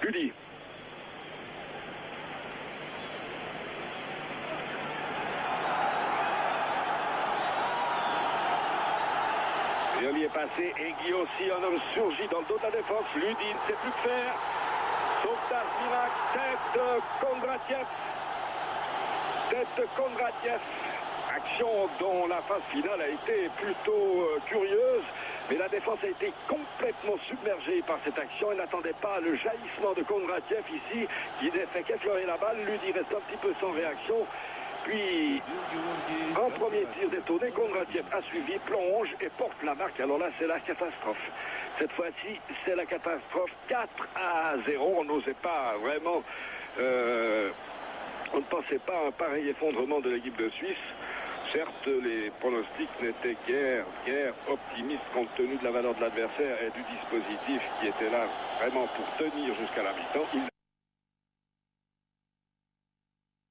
Udi. Et on y est passé, et Guy aussi, un homme surgit dans le dos de la défense. Ludi ne sait plus que faire. Sauvetage miracle, tête de Kondratiev. Tête de Kondratiev. Action dont la phase finale a été plutôt curieuse, mais la défense a été complètement submergée par cette action. Elle n'attendait pas le jaillissement de Kondratiev ici, qui n'a fait qu'effleurer la balle. Ludi reste un petit peu sans réaction. Puis, un premier tir détourné, Kondratiev a suivi, plonge et porte la marque. Alors là, c'est la catastrophe. Cette fois-ci, c'est la catastrophe. 4-0. On n'osait pas vraiment... on ne pensait pas à un pareil effondrement de l'équipe de Suisse. Certes, les pronostics n'étaient guère optimistes compte tenu de la valeur de l'adversaire et du dispositif qui était là vraiment pour tenir jusqu'à la mi-temps.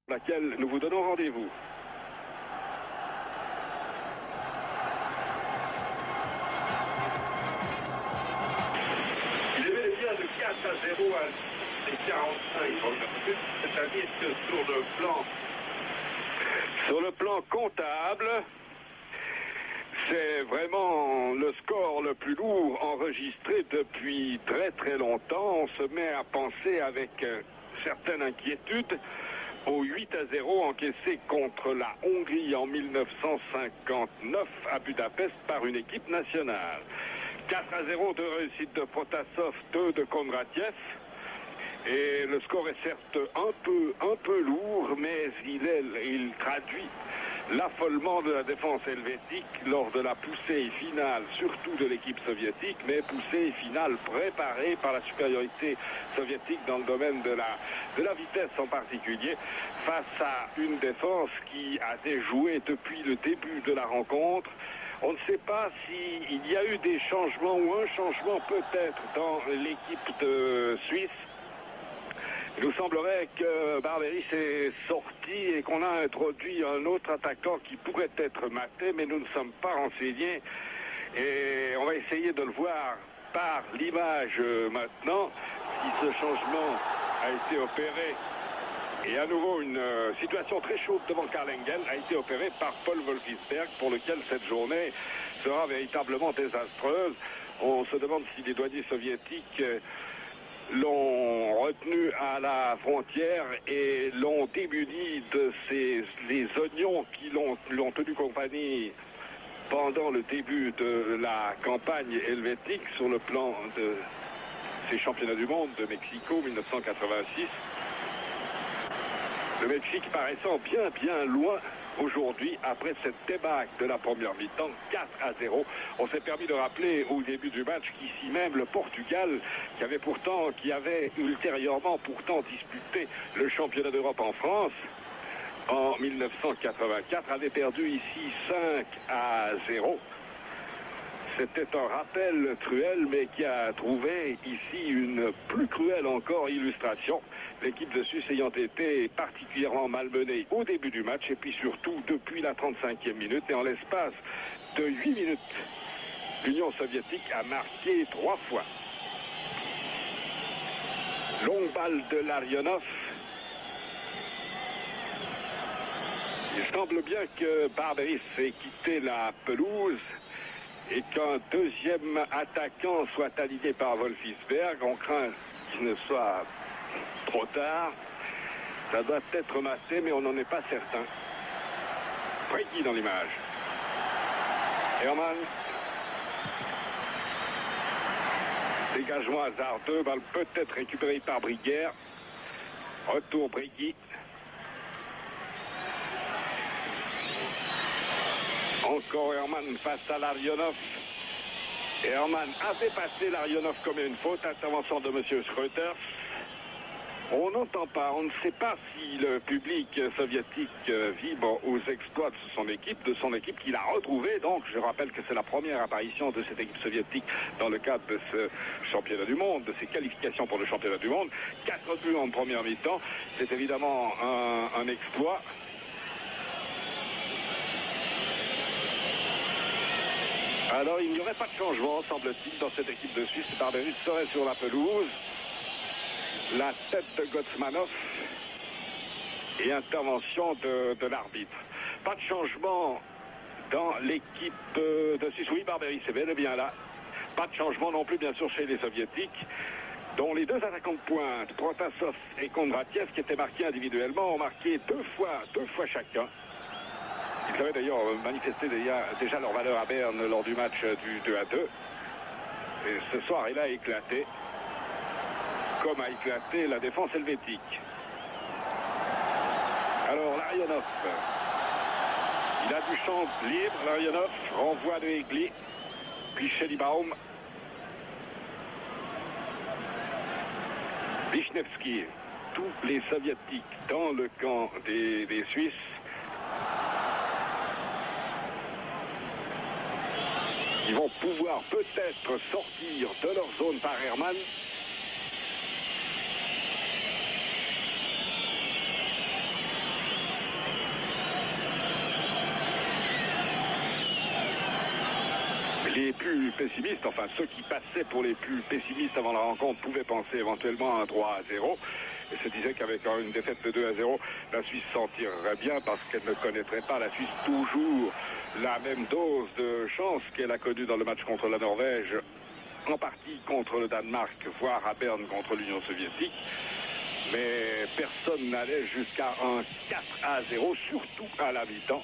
Laquelle nous vous donnons rendez-vous. Il est bien de 4-0 à 45, c'est-à-dire que sur le plan comptable, c'est vraiment le score le plus lourd enregistré depuis très longtemps. On se met à penser avec certaine inquiétude au 8-0 encaissé contre la Hongrie en 1959 à Budapest par une équipe nationale. 4-0 de réussite de Protasov, 2 de Kondratiev. Et le score est certes un peu lourd, mais il traduit l'affolement de la défense helvétique lors de la poussée finale, surtout de l'équipe soviétique, mais poussée finale préparée par la supériorité soviétique dans le domaine de la vitesse en particulier, face à une défense qui a déjoué depuis le début de la rencontre. On ne sait pas s'il y a eu des changements ou un changement peut-être dans l'équipe de Suisse. Il nous semblerait que Barberis est sorti et qu'on a introduit un autre attaquant qui pourrait être maté, mais nous ne sommes pas renseignés. Et on va essayer de le voir par l'image maintenant, si ce changement a été opéré. Et à nouveau, une situation très chaude devant Karl Engel a été opérée par Paul Wolfisberg, pour lequel cette journée sera véritablement désastreuse. On se demande si les douaniers soviétiques l'ont retenu à la frontière et l'ont démuni de les oignons qui l'ont tenu compagnie pendant le début de la campagne helvétique sur le plan de ces championnats du monde de Mexico 1986. Le Mexique paraissant bien loin aujourd'hui, après cette débâcle de la première mi-temps, 4-0. On s'est permis de rappeler au début du match qu'ici même le Portugal, qui avait ultérieurement pourtant disputé le championnat d'Europe en France, en 1984, avait perdu ici 5-0. C'était un rappel cruel, mais qui a trouvé ici une plus cruelle encore illustration. L'équipe de Suisse ayant été particulièrement malmenée au début du match, et puis surtout depuis la 35e minute, et en l'espace de 8 minutes, l'Union soviétique a marqué 3 fois. Longue balle de Larionov. Il semble bien que Barberis ait quitté la pelouse et qu'un deuxième attaquant soit aligné par Wolfisberg. On craint qu'il ne soit trop tard. Ça doit être massé, mais on n'en est pas certain. Brady dans l'image. Hermann. Dégagement hasardeux, balle peut-être récupérée par Briguère. Retour Brady. Encore Hermann face à Larionov. Hermann avait passé Larionov comme une faute. Intervention de M. Schröter. On n'entend pas, on ne sait pas si le public soviétique vibre aux exploits de son équipe qu'il a retrouvé. Donc je rappelle que c'est la première apparition de cette équipe soviétique dans le cadre de ce championnat du monde, de ses qualifications pour le championnat du monde. 4 buts en première mi-temps, c'est évidemment un exploit. Alors il n'y aurait pas de changement, semble-t-il, dans cette équipe de Suisse. Barberis serait sur la pelouse. La tête de Gotsmanov et intervention de l'arbitre. Pas de changement dans l'équipe de Suisse. Oui, Barberis est bel et bien là. Pas de changement non plus, bien sûr, chez les Soviétiques, dont les deux attaquants de pointe, Protasov et Kondratiev, qui étaient marqués individuellement, ont marqué deux fois chacun. Ils avaient d'ailleurs manifesté déjà leur valeur à Berne lors du match du 2-2. Et ce soir, il a éclaté. Comme a éclaté la défense helvétique. Alors, Larionov. Il a du champ libre, Larionov. Renvoi de Egli. Puis Schelibaum. Wisniewski. Tous les Soviétiques dans le camp des Suisses. Ils vont pouvoir peut-être sortir de leur zone par Hermann. Les plus pessimistes, enfin ceux qui passaient pour les plus pessimistes avant la rencontre, pouvaient penser éventuellement à un 3-0 et se disaient qu'avec une défaite de 2-0, la Suisse s'en tirerait bien parce qu'elle ne connaîtrait pas, la Suisse, toujours la même dose de chance qu'elle a connue dans le match contre la Norvège, en partie contre le Danemark, voire à Berne contre l'Union soviétique. Mais personne n'allait jusqu'à un 4-0, surtout à la mi-temps.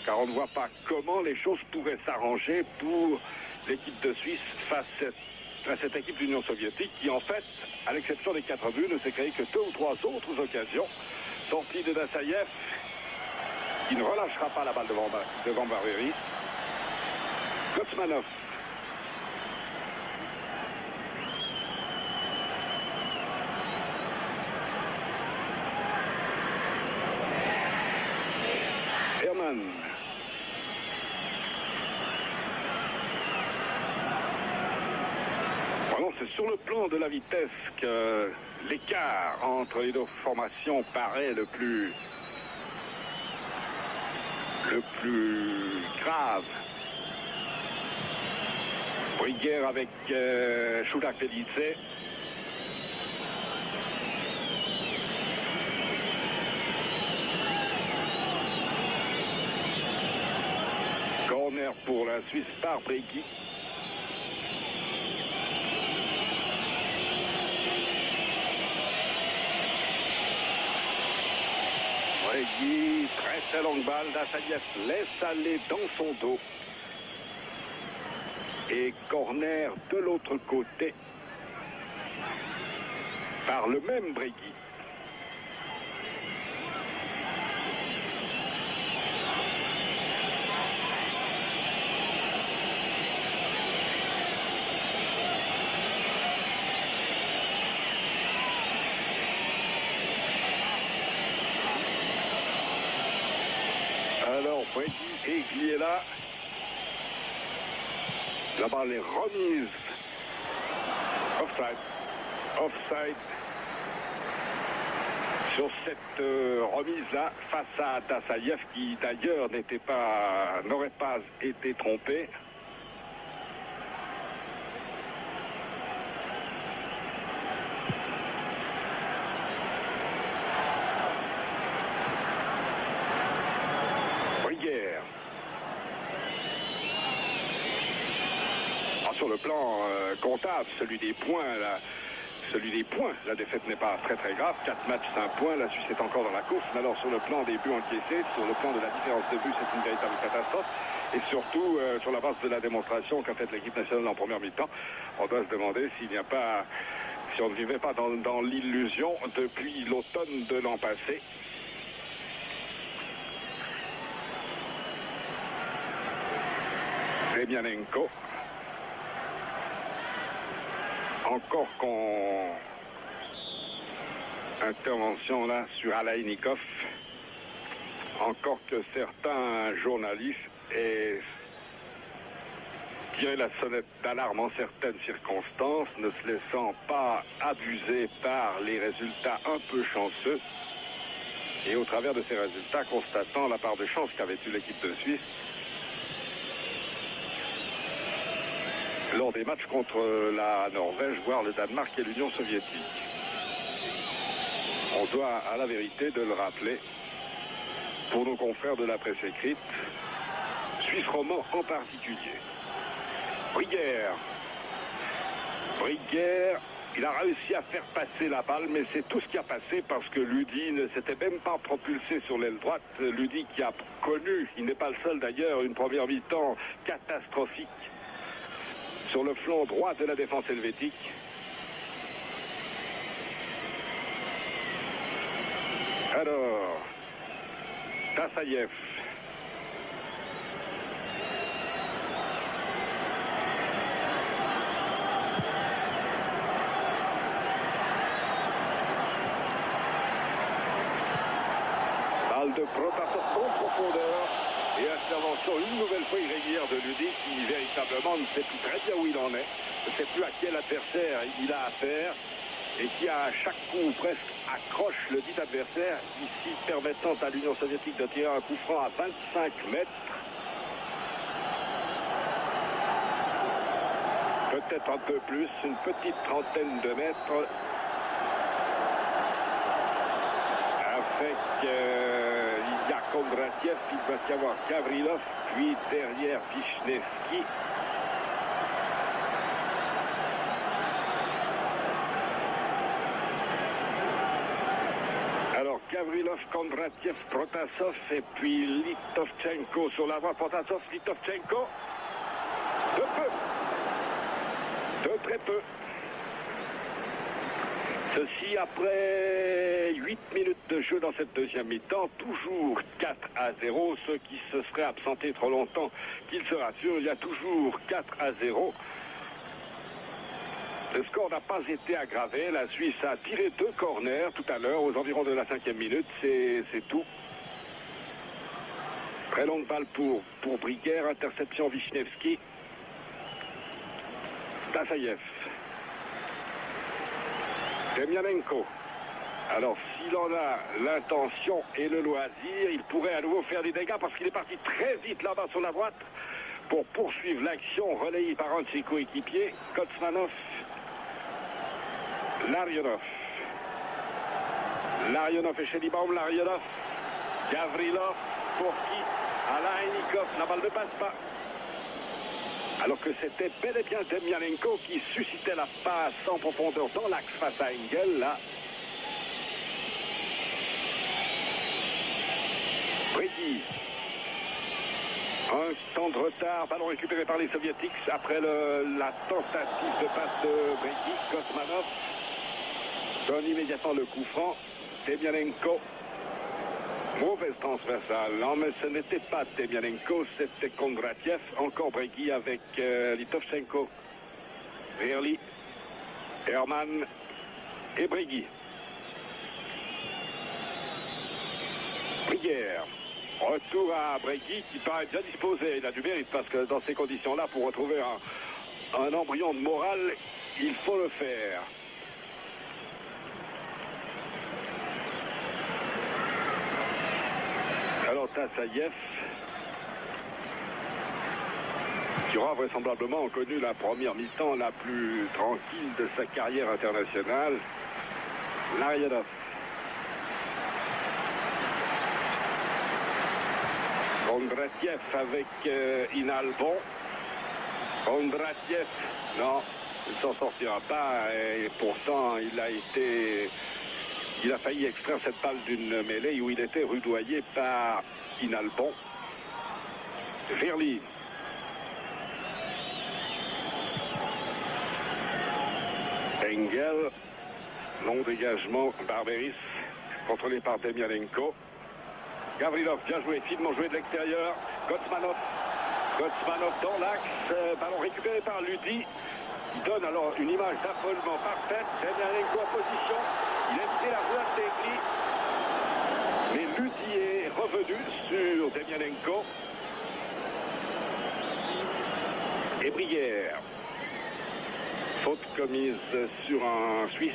Car on ne voit pas comment les choses pourraient s'arranger pour l'équipe de Suisse face à cette équipe d'Union soviétique qui, en fait, à l'exception des 4 buts, ne s'est créé que 2 ou 3 autres occasions. Sortie de Dassaïev, qui ne relâchera pas la balle devant Barberis. Gotsmanov. Hermann. C'est sur le plan de la vitesse que l'écart entre les deux formations paraît le plus grave. Briguère avec Choulak-Felice. Corner pour la Suisse par Brégui. Très longue balle, Dassaïev laisse aller dans son dos. Et corner de l'autre côté par le même Brégui. Brady et Gliela. La balle est remise. Offside. Offside. Sur cette remise-là, face à Tassaïev, qui d'ailleurs n'aurait pas été trompé. Briguère. Sur le plan comptable, celui des points, la défaite n'est pas très grave. 4 matchs, 5 points, la Suisse est encore dans la course. Mais alors sur le plan des buts encaissés, sur le plan de la différence de buts, c'est une véritable catastrophe. Et surtout, sur la base de la démonstration qu'a faite l'équipe nationale en première mi-temps, on doit se demander si on ne vivait pas dans l'illusion depuis l'automne de l'an passé. Demyanenko. Encore intervention là sur Alaïnikov. Encore que certains journalistes aient tiré la sonnette d'alarme en certaines circonstances, ne se laissant pas abuser par les résultats un peu chanceux. Et au travers de ces résultats, constatant la part de chance qu'avait eu l'équipe de Suisse lors des matchs contre la Norvège, voire le Danemark et l'Union soviétique. On doit à la vérité de le rappeler pour nos confrères de la presse écrite, suisse romand en particulier. Briguère, il a réussi à faire passer la balle, mais c'est tout ce qui a passé parce que Ludi ne s'était même pas propulsé sur l'aile droite. Ludi qui a connu, il n'est pas le seul d'ailleurs, une première mi-temps catastrophique sur le flanc droit de la défense helvétique. Alors, Tassaïev. Balle de Protasov en profondeur. Et intervention une nouvelle fois irrégulière de Ludi qui véritablement ne sait plus très bien où il en est, ne sait plus à quel adversaire il a affaire et qui à chaque coup presque accroche le dit adversaire, ici permettant à l'Union soviétique de tirer un coup franc à 25 mètres. Peut-être un peu plus, une petite trentaine de mètres. Avec il y a Kondratiev, il va y avoir Gavrilov, puis derrière Vishnevski. Alors Gavrilov, Kondratiev, Protasov et puis Litovchenko sur la droite. Protasov, Litovchenko. De peu. De très peu. Ceci après 8 minutes de jeu dans cette deuxième mi-temps, toujours 4-0. Ceux qui se seraient absentés trop longtemps, qu'ils se rassurent, il y a toujours 4-0. Le score n'a pas été aggravé. La Suisse a tiré 2 corners tout à l'heure, aux environs de la 5e minute. C'est tout. Très longue balle pour Briguère, interception Vishnevski. Tassaïev. Demyanenko. Alors, s'il en a l'intention et le loisir, il pourrait à nouveau faire des dégâts parce qu'il est parti très vite là-bas sur la droite pour poursuivre l'action relayée par un de ses coéquipiers, Kotsmanov, Larionov. Larionov et Shelibaum, Larionov, Gavrilov, pour qui Alaïnikov, la balle ne passe pas. Alors que c'était bel et bien Demyanenko qui suscitait la passe en profondeur dans l'axe face à Engel, là. Brady. Un temps de retard, ballon récupéré par les Soviétiques après la tentative de passe de Brady. Kosmanov donne immédiatement le coup franc. Demyanenko. Mauvaise transversale. Non, mais ce n'était pas Demyanenko, c'était Kondratiev. Encore Brady avec Litovchenko, Verli, Herman et Brady. Briguère. Retour à Breguet qui paraît bien disposé. Il a du mérite parce que dans ces conditions-là, pour retrouver un embryon de morale, il faut le faire. Alors Tassaïev, qui aura vraisemblablement connu la première mi-temps la plus tranquille de sa carrière internationale. Larionov. Kondratiev avec Inalbon. Kondratiev, non, il ne s'en sortira pas et pourtant il a failli extraire cette balle d'une mêlée où il était rudoyé par Inalbon. Verly. Engel, long dégagement, Barberis, contrôlé par Demianenko. Gavrilov, bien joué, finement joué de l'extérieur. Gotsmanov dans l'axe, ballon récupéré par Ludi. Il donne alors une image d'affolement parfaite. Demianenko en position, il a fait la voie de mais Ludi est revenu sur Demianenko. Et Brière. Faute commise sur un Suisse.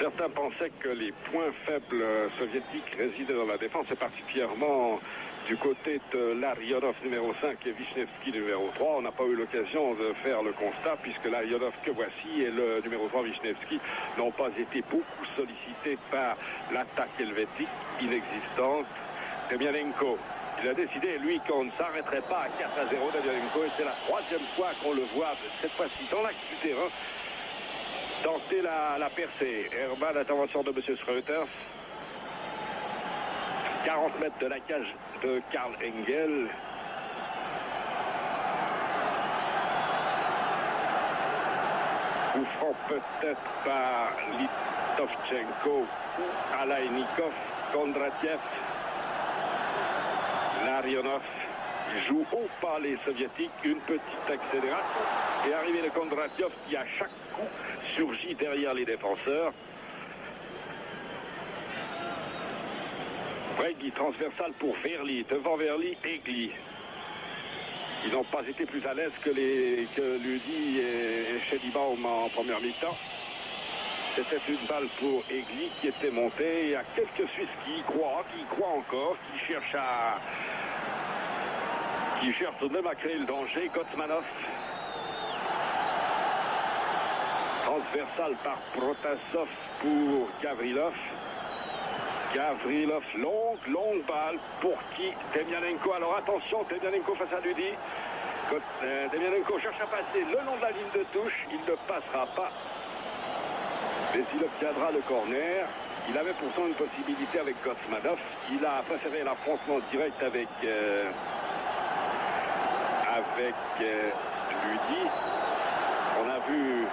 Certains pensaient que les points faibles soviétiques résidaient dans la défense, et particulièrement du côté de Larionov numéro 5 et Vishnevski numéro 3. On n'a pas eu l'occasion de faire le constat puisque Larionov que voici et le numéro 3 Vishnevski n'ont pas été beaucoup sollicités par l'attaque helvétique inexistante. Demianenko, il a décidé, lui, qu'on ne s'arrêterait pas à 4-0. Demianenko, et c'est la troisième fois qu'on le voit, cette fois-ci dans l'axe du terrain, tenter la percée. Hermann, intervention de M. Schroeter. 40 mètres de la cage de Karl Engel. Coup franc peut-être par Litovchenko ou Alainikov. Kondratiev. Larionov joue au pas les soviétiques, une petite accélération et arrivé de Kondratiev qui à chaque coup surgit derrière les défenseurs. Breguet transversal pour Verly, devant Verly, Egli. Ils n'ont pas été plus à l'aise que Ludi et Shedibaum en première mi-temps. C'était une balle pour Egli qui était montée. Il y a quelques Suisses qui y croient encore, qui cherchent tout de même à créer le danger. Gotsmanov. Transversal par Protasov pour Gavrilov. Gavrilov, longue balle pour qui? Demianenko. Alors attention, Demianenko face à Ludi. Demianenko cherche à passer le long de la ligne de touche. Il ne passera pas. Mais il obtiendra le corner. Il avait pourtant une possibilité avec Gotsmanov. Il a préféré l'affrontement direct avec Ludi. On a vu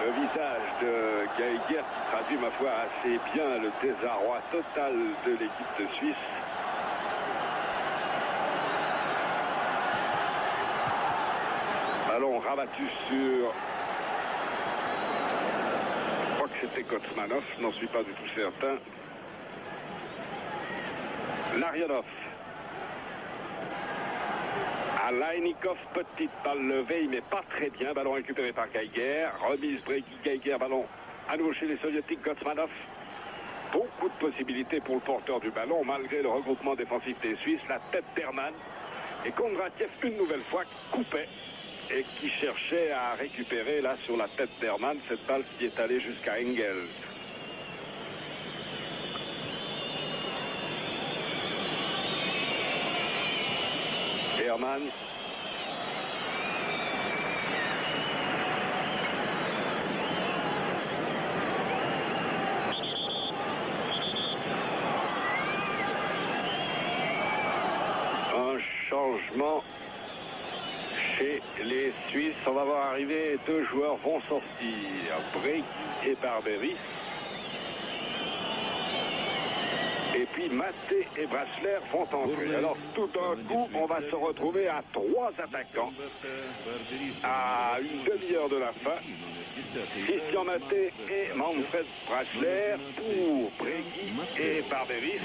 le visage de Geiger qui traduit, ma foi, assez bien le désarroi total de l'équipe de Suisse. Ballon rabattu sur... Je crois que c'était Gotsmanov, n'en suis pas du tout certain. Larionov. Alainikov, petite balle levée, il met pas très bien. Ballon récupéré par Geiger. Remise Breguet, Geiger, ballon à nouveau chez les soviétiques. Gotsmanov. Beaucoup de possibilités pour le porteur du ballon, malgré le regroupement défensif des Suisses. La tête d'Hermann. Et Kondratiev, une nouvelle fois, coupait et qui cherchait à récupérer, là, sur la tête d'Hermann, cette balle qui est allée jusqu'à Engel. Hermann. Un changement chez les Suisses. On va voir arriver, deux joueurs vont sortir. Breguet et Barberis. Et puis Soviéti, Maté et Brasler vont entrer. Alors tout d'un coup, on va se retrouver à 3 attaquants à une demi-heure de la fin. Christian Maté et Manfred Brasler pour Bregui et Barberis.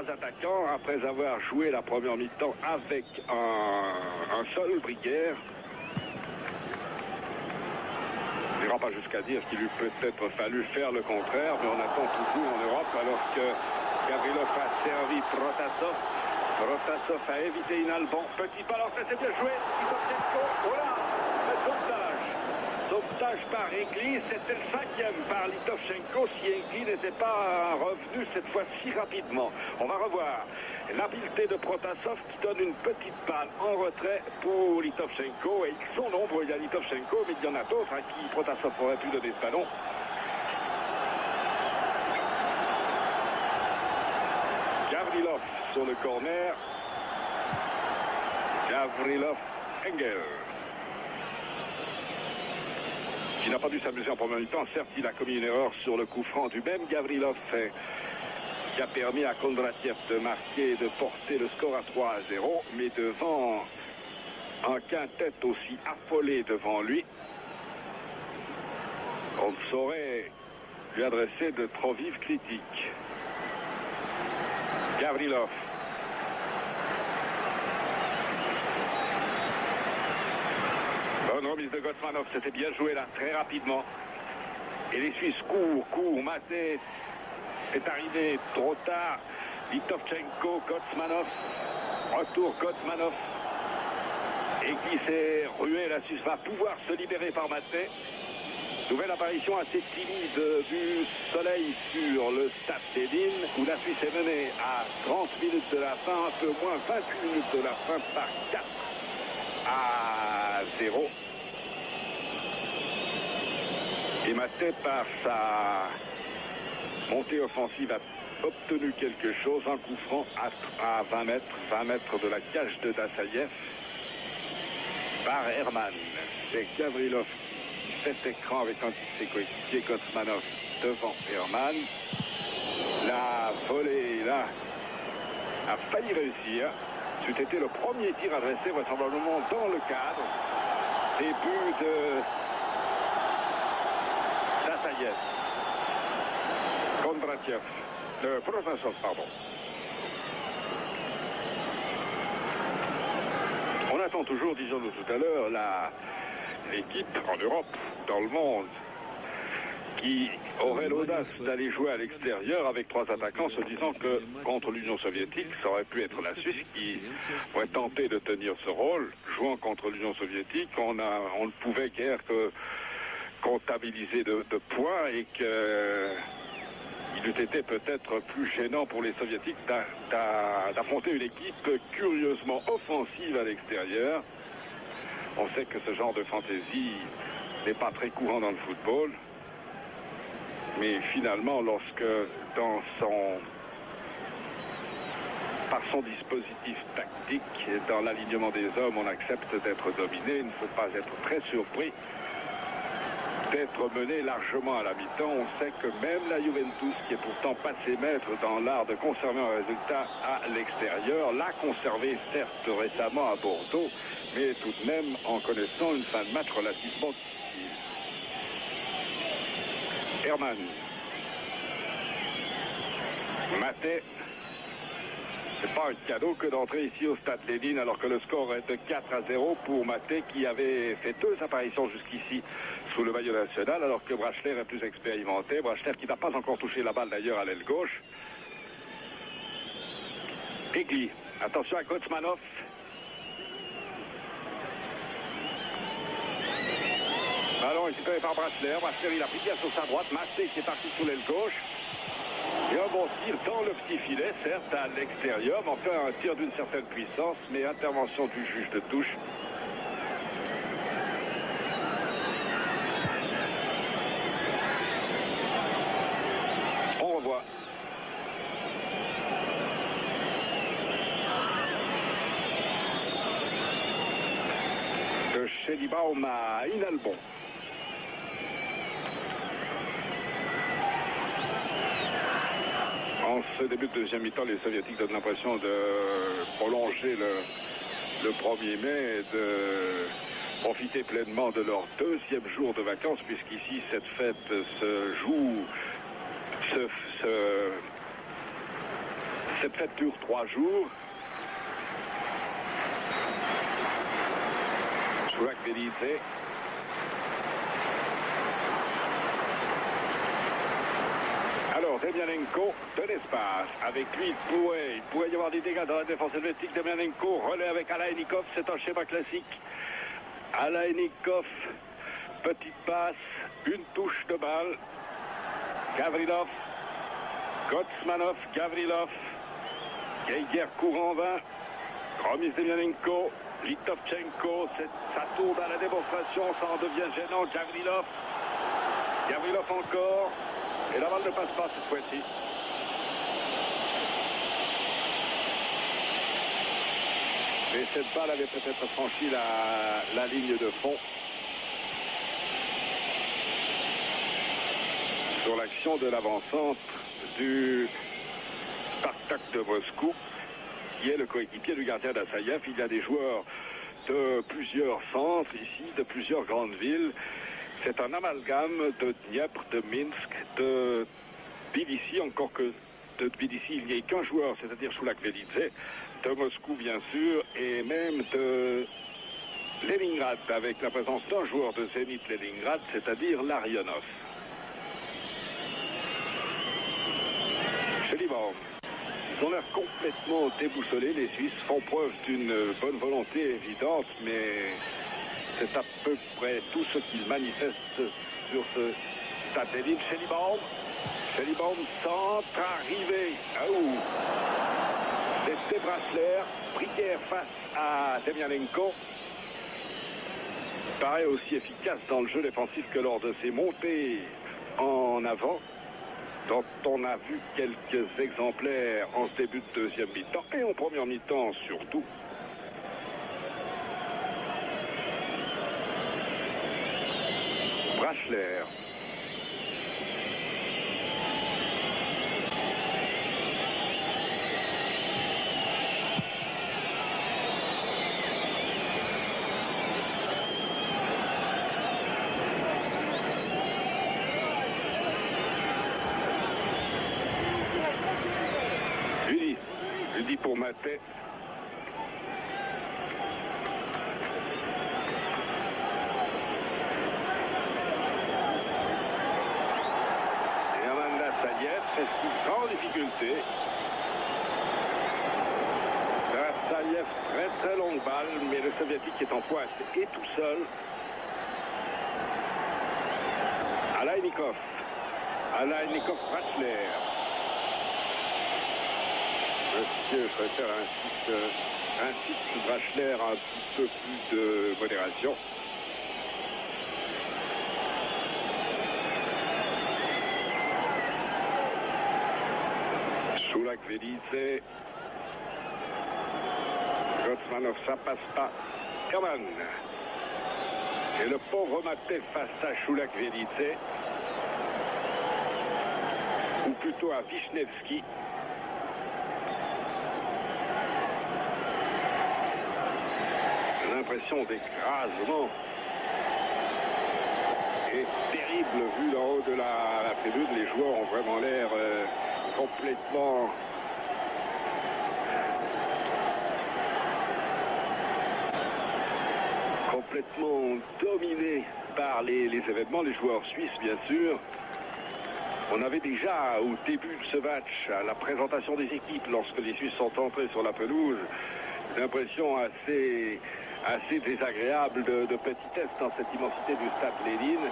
Attaquants après avoir joué la première mi-temps avec un seul Bricaire. Je n'irai pas jusqu'à dire qu'il eût peut-être fallu faire le contraire, mais on attend toujours en Europe alors que Gavrilov a servi Protasov. Protasov a évité Inalban. Petit ballon, c'est bien joué. Voilà, sauvetage par Egli, c'était le 5e par Litovchenko si Egli n'était pas revenu cette fois-ci rapidement. On va revoir l'habileté de Protasov qui donne une petite balle en retrait pour Litovchenko. Et ils sont nombreux, il y a Litovchenko, mais il y en a d'autres à qui Protasov aurait pu donner ce ballon. Gavrilov sur le corner. Gavrilov Engel, qui n'a pas dû s'amuser en premier temps. Certes, il a commis une erreur sur le coup franc du même Gavrilov, qui a permis à Kondratiev de marquer et de porter le score à 3-0, mais devant un quintet aussi affolé devant lui, on ne saurait lui adresser de trop vives critiques. Gavrilov. Bonne remise de Gotsmanov, c'était bien joué là, très rapidement. Et les Suisses courent, Maté est arrivé trop tard. Litovchenko, Gotsmanov, retour Gotsmanov. Et qui s'est rué, la Suisse va pouvoir se libérer par Maté. Nouvelle apparition assez timide du soleil sur le stade Lénine, où la Suisse est menée à 30 minutes de la fin, un peu moins 28 minutes de la fin par 4-0. Et Maté, par sa montée offensive, a obtenu quelque chose, un coup franc à 20 mètres de la cage de Dassaïev par Herman. C'est Gavrilov qui fait écran avec un de ses coéquipiers, Gotsmanov, devant Herman. La volée là a failli réussir. C'eût été le premier tir adressé vraisemblablement dans le cadre. Début de Dassaïev. Kondratiev. Protasov, pardon. On attend toujours, disons-nous tout à l'heure, l'équipe en Europe, dans le monde, qui aurait l'audace d'aller jouer à l'extérieur avec 3 attaquants, se disant que contre l'Union soviétique, ça aurait pu être la Suisse qui aurait tenté de tenir ce rôle. Jouant contre l'Union soviétique, on ne pouvait guère que comptabiliser de points et qu'il eût été peut-être plus gênant pour les soviétiques d'affronter une équipe curieusement offensive à l'extérieur. On sait que ce genre de fantaisie n'est pas très courant dans le football. Mais finalement, lorsque par son dispositif tactique et dans l'alignement des hommes, on accepte d'être dominé, il ne faut pas être très surpris d'être mené largement à la mi-temps. On sait que même la Juventus, qui est pourtant passée maître dans l'art de conserver un résultat à l'extérieur, l'a conservé certes récemment à Bordeaux, mais tout de même en connaissant une fin de match relativement difficile. Herman. Maté. C'est pas un cadeau que d'entrer ici au stade Lénine alors que le score est de 4-0 pour Maté qui avait fait 2 apparitions jusqu'ici sous le maillot national alors que Brasler est plus expérimenté. Brasler qui n'a pas encore touché la balle d'ailleurs à l'aile gauche. Egli. Attention à Gotsmanov. Ballon récupéré par Brasler. Brasler il a pris bien sur sa droite. Maté qui est parti sous l'aile gauche. Et un bon tir dans le petit filet, certes à l'extérieur, mais enfin un tir d'une certaine puissance, mais intervention du juge de touche. On revoit. De Schellibaum à Inalbon. En ce début de deuxième mi-temps, les Soviétiques donnent l'impression de prolonger le 1er mai et de profiter pleinement de leur deuxième jour de vacances, puisqu'ici, cette fête se joue, cette fête dure 3 jours. Šulak Velice. Alors, Demianenko de l'espace. Avec lui, il pourrait y avoir des dégâts dans la défense helvétique. Demianenko, relais avec Alaïnikov. C'est un schéma classique. Alaïnikov, petite passe, une touche de balle. Gavrilov, Gotsmanov, Gavrilov. Geiger court en vain. Remise Demianenko. Litovchenko, ça tourne à la démonstration, ça en devient gênant. Gavrilov. Gavrilov encore. Et la balle ne passe pas cette fois-ci. Mais cette balle avait peut-être franchi la ligne de fond. Sur l'action de l'avancante du Spartak de Moscou, qui est le coéquipier du gardien d'Assaïev. Il y a des joueurs de plusieurs centres ici, de plusieurs grandes villes. C'est un amalgame de Dniepr, de Minsk, de Tbilissi, encore que de Tbilissi, il n'y a qu'un joueur, c'est-à-dire Šulak Velice, de Moscou bien sûr, et même de Leningrad, avec la présence d'un joueur de Zénith Leningrad, c'est-à-dire Larionov. Chelibov. Ils ont l'air complètement déboussolés. Les Suisses font preuve d'une bonne volonté évidente, mais c'est à peu près tout ce qu'ils manifestent sur ce stade des villes. Chelibov centre arrivé. C'était Brasler, Bricker face à Demianenko. Paraît aussi efficace dans le jeu défensif que lors de ses montées en avant, dont on a vu quelques exemplaires en ce début de deuxième mi-temps et en première mi-temps surtout. Brasler. Lui pour Maté. Et Amanda Saïev s'esquive en difficulté. Saïev, très longue balle, mais le soviétique est en pointe et tout seul. Alaïnikov. Alaïnikov Brasler. Monsieur Schroeter insiste Brasler un petit peu plus de modération. Šulak Velice. Gotsmanov, ça passe pas. Kaman. Et le pauvre Maté face à Šulak Velice. Ou plutôt à Vishnevski. L'impression d'écrasement est terrible vu d'en haut de la tribune. Les joueurs ont vraiment l'air complètement dominés par les événements, les joueurs suisses bien sûr. On avait déjà au début de ce match, à la présentation des équipes, lorsque les Suisses sont entrés sur la pelouse, une impression assez désagréable de petitesse dans cette immensité du stade Lénine.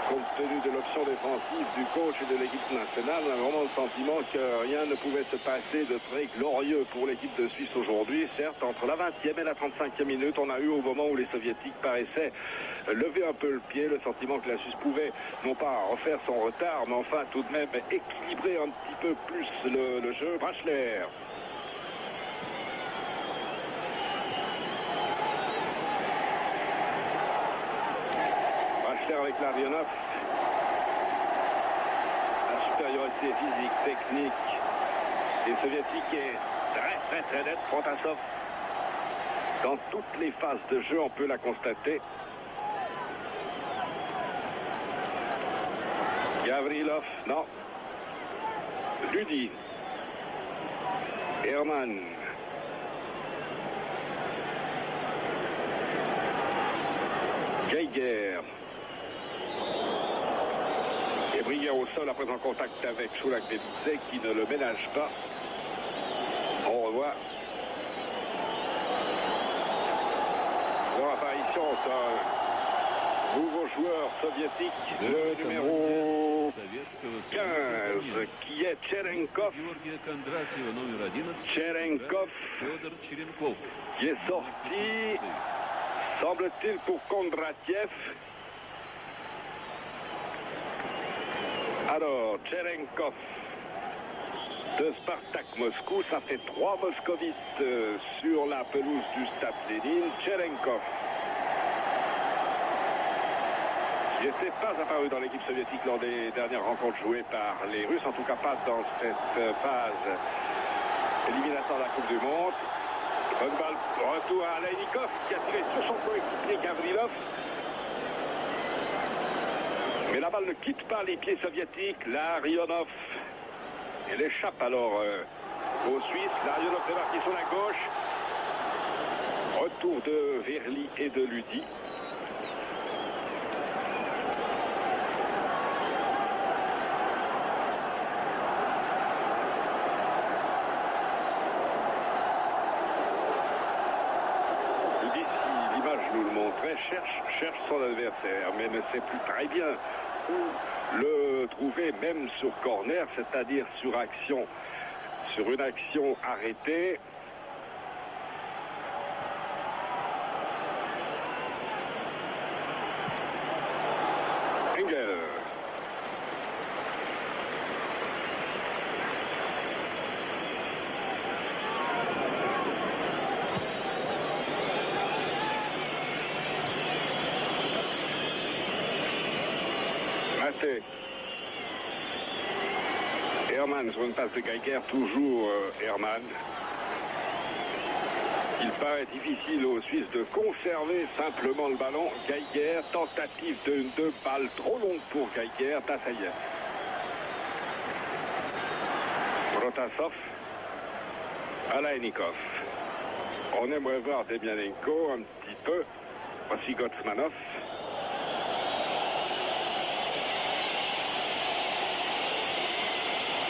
Compte tenu de l'option défensive du coach et de l'équipe nationale, on a vraiment le sentiment que rien ne pouvait se passer de très glorieux pour l'équipe de Suisse aujourd'hui. Certes, entre la 20e et la 35e minute, on a eu au moment où les Soviétiques paraissaient lever un peu le pied, le sentiment que la Suisse pouvait, non pas refaire son retard, mais enfin tout de même équilibrer un petit peu plus le jeu. Brasler. Avec Larionov, la supériorité physique, technique Les Soviétiques est très net. Protasov, dans toutes les phases de jeu, on peut la constater. Gavrilov, non. Ludi. Herman. Geiger. Et Brière au sol après en contact avec Choulak-Velizet qui ne le ménage pas. On revoit. Leur apparition d'un nouveau joueur soviétique, le numéro 15, qui est Cherenkov. Cherenkov, qui est sorti, semble-t-il, pour Kondratiev. Alors, Cherenkov de Spartak Moscou, ça fait 3 moscovites sur la pelouse du Stade Lénine. Cherenkov, qui n'était pas apparu dans l'équipe soviétique lors des dernières rencontres jouées par les Russes, en tout cas pas dans cette phase éliminatoire de la Coupe du Monde. Bonne balle, retour à Alainikov qui a tiré sur son coéquipier Gavrilov. Mais la balle ne quitte pas les pieds soviétiques. Larionov, elle échappe alors aux Suisses. Larionov est marqué sur la gauche. Retour de Verly et de Ludi. Ludi, si l'image nous le montrait, cherche son adversaire, mais ne sait plus très bien où le trouver, même sur corner, c'est-à-dire sur une action arrêtée. Engel. Maté. Herman sur une passe de Geiger, toujours Herman. Il paraît difficile aux Suisses de conserver simplement le ballon. Geiger, tentative de balle trop longue pour Geiger. Tassayev. Protasov. Alainikov. On aimerait voir Demyanenko un petit peu. Voici Gotsmanov.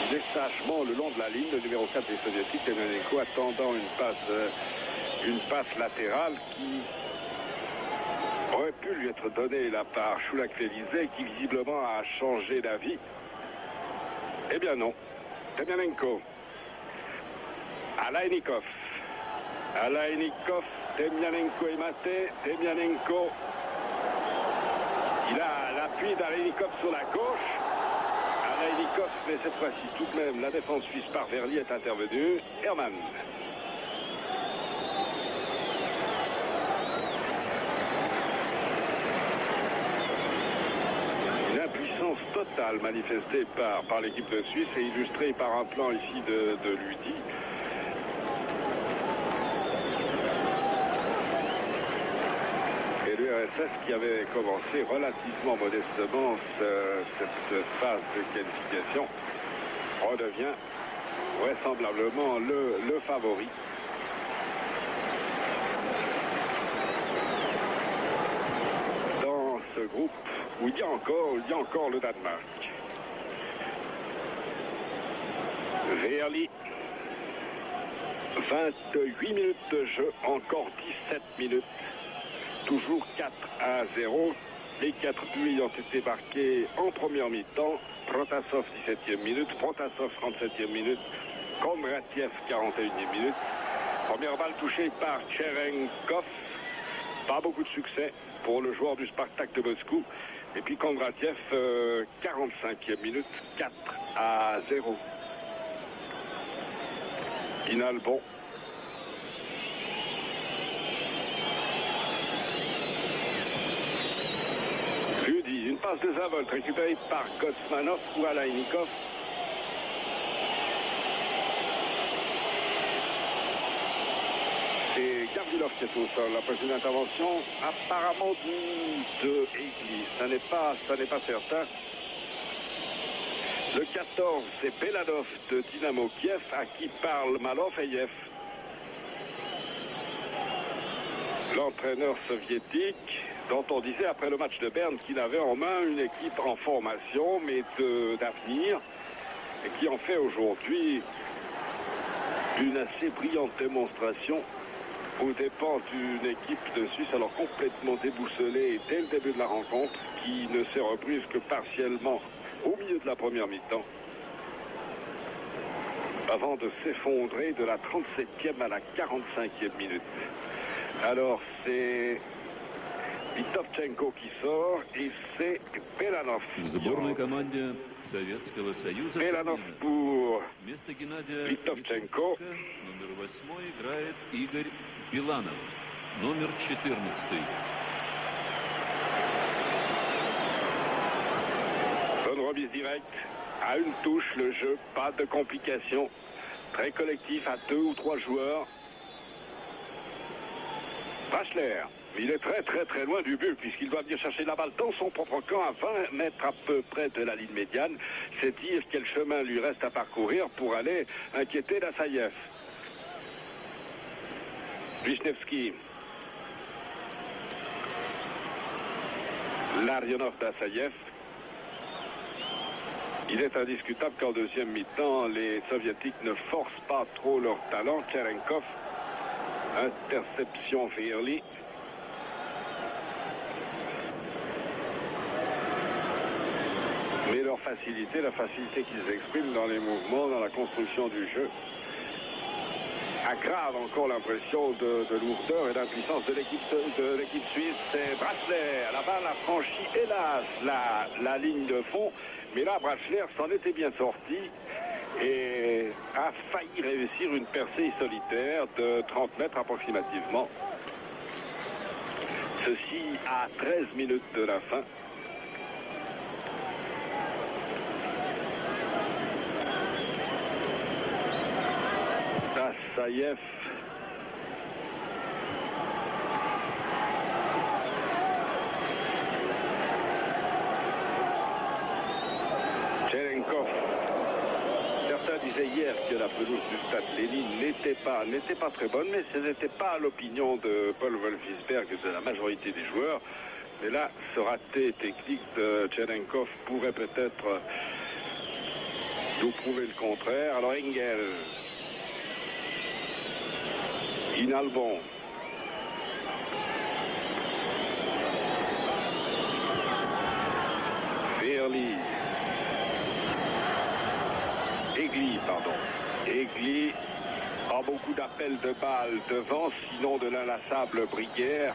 Il est sagement le long de la ligne, le numéro 4 des Soviétiques, Demyanenko, attendant une passe latérale qui aurait pu lui être donnée là par Choulak-Velizet, qui visiblement a changé d'avis. Eh bien non. Demyanenko. Alainikov. Alainikov, Demyanenko est maté. Demyanenko. Il a l'appui d'Alainikov sur la gauche. Alainikov, mais cette fois-ci tout de même, la défense suisse par Verly est intervenue. Herman. Une impuissance totale manifestée par l'équipe de Suisse et illustrée par un plan ici de Ludi. Et l'URSS qui avait commencé relativement modestement cette phase de qualification redevient vraisemblablement le favori. Dans ce groupe où il y a encore le Danemark. Verly. 28 minutes de jeu, encore 17 minutes. Toujours 4-0. Les 4 buts ayant été marqués en première mi-temps. Protasov, 17e minute. Protasov, 37e minute. Kondratiev, 41e minute. Première balle touchée par Cherenkov. Pas beaucoup de succès pour le joueur du Spartak de Moscou. Et puis Kondratiev, 45e minute. 4-0. Final bon. Ludi, une passe de Zavolt récupérée par Gotsmanov ou Alainikov. Gavrilov qui est au sol. Après une intervention apparemment de Egli. Ça n'est pas certain. Le 14, c'est Belanov de Dynamo Kiev à qui parle Malofeyev. L'entraîneur soviétique dont on disait après le match de Berne qu'il avait en main une équipe en formation mais d'avenir et qui en fait aujourd'hui une assez brillante démonstration aux dépens d'une équipe de Suisse alors complètement déboussolée dès le début de la rencontre qui ne s'est reprise que partiellement au milieu de la première mi-temps avant de s'effondrer de la 37e à la 45e minute. Alors c'est Vitovchenko qui sort et c'est Belanov. Belanov pour Vitovchenko. Номер 8 играет Игорь Биланов. Номер 14. Bonne remise directe, à une touche le jeu, pas de complications. Très collectif à 2 ou 3 joueurs. Brasler, il est très loin du but puisqu'il doit venir chercher la balle dans son propre camp à 20 mètres à peu près de la ligne médiane. C'est dire quel chemin lui reste à parcourir pour aller inquiéter Dassaïev. Wisniewski. Larionov Dassaïev. Il est indiscutable qu'en deuxième mi-temps, les Soviétiques ne forcent pas trop leur talent. Cherenkov. Interception Fearley. Mais leur facilité, la facilité qu'ils expriment dans les mouvements, dans la construction du jeu, aggrave encore l'impression de lourdeur et d'impuissance de l'équipe suisse. C'est Brasler. La balle a franchi, hélas, la ligne de fond. Mais là, Brasler s'en était bien sorti et a failli réussir une percée solitaire de 30 mètres approximativement. Ceci à 13 minutes de la fin. Dassaïev. Cherenkov. Certains disaient hier que la pelouse du stade Lénine n'était pas très bonne, mais ce n'était pas l'opinion de Paul Wolfisberg et de la majorité des joueurs. Mais là, ce raté technique de Cherenkov pourrait peut-être nous prouver le contraire. Alors Engel. Inalbon. Fearley. Egli, pardon. Egli a beaucoup d'appels de balles devant, sinon de l'inlassable Briguière.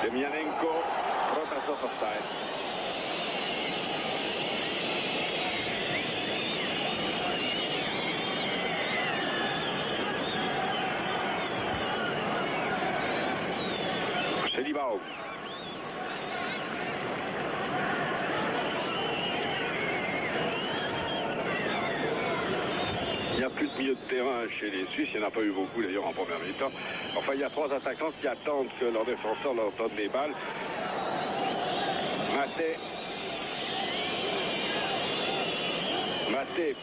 Demianenko, Protasov offside. Selibao. Il n'y a plus de milieu de terrain chez les Suisses, il n'y en a pas eu beaucoup d'ailleurs en première mi-temps. Enfin, il y a 3 attaquants qui attendent que leurs défenseurs leur donnent des balles. Maté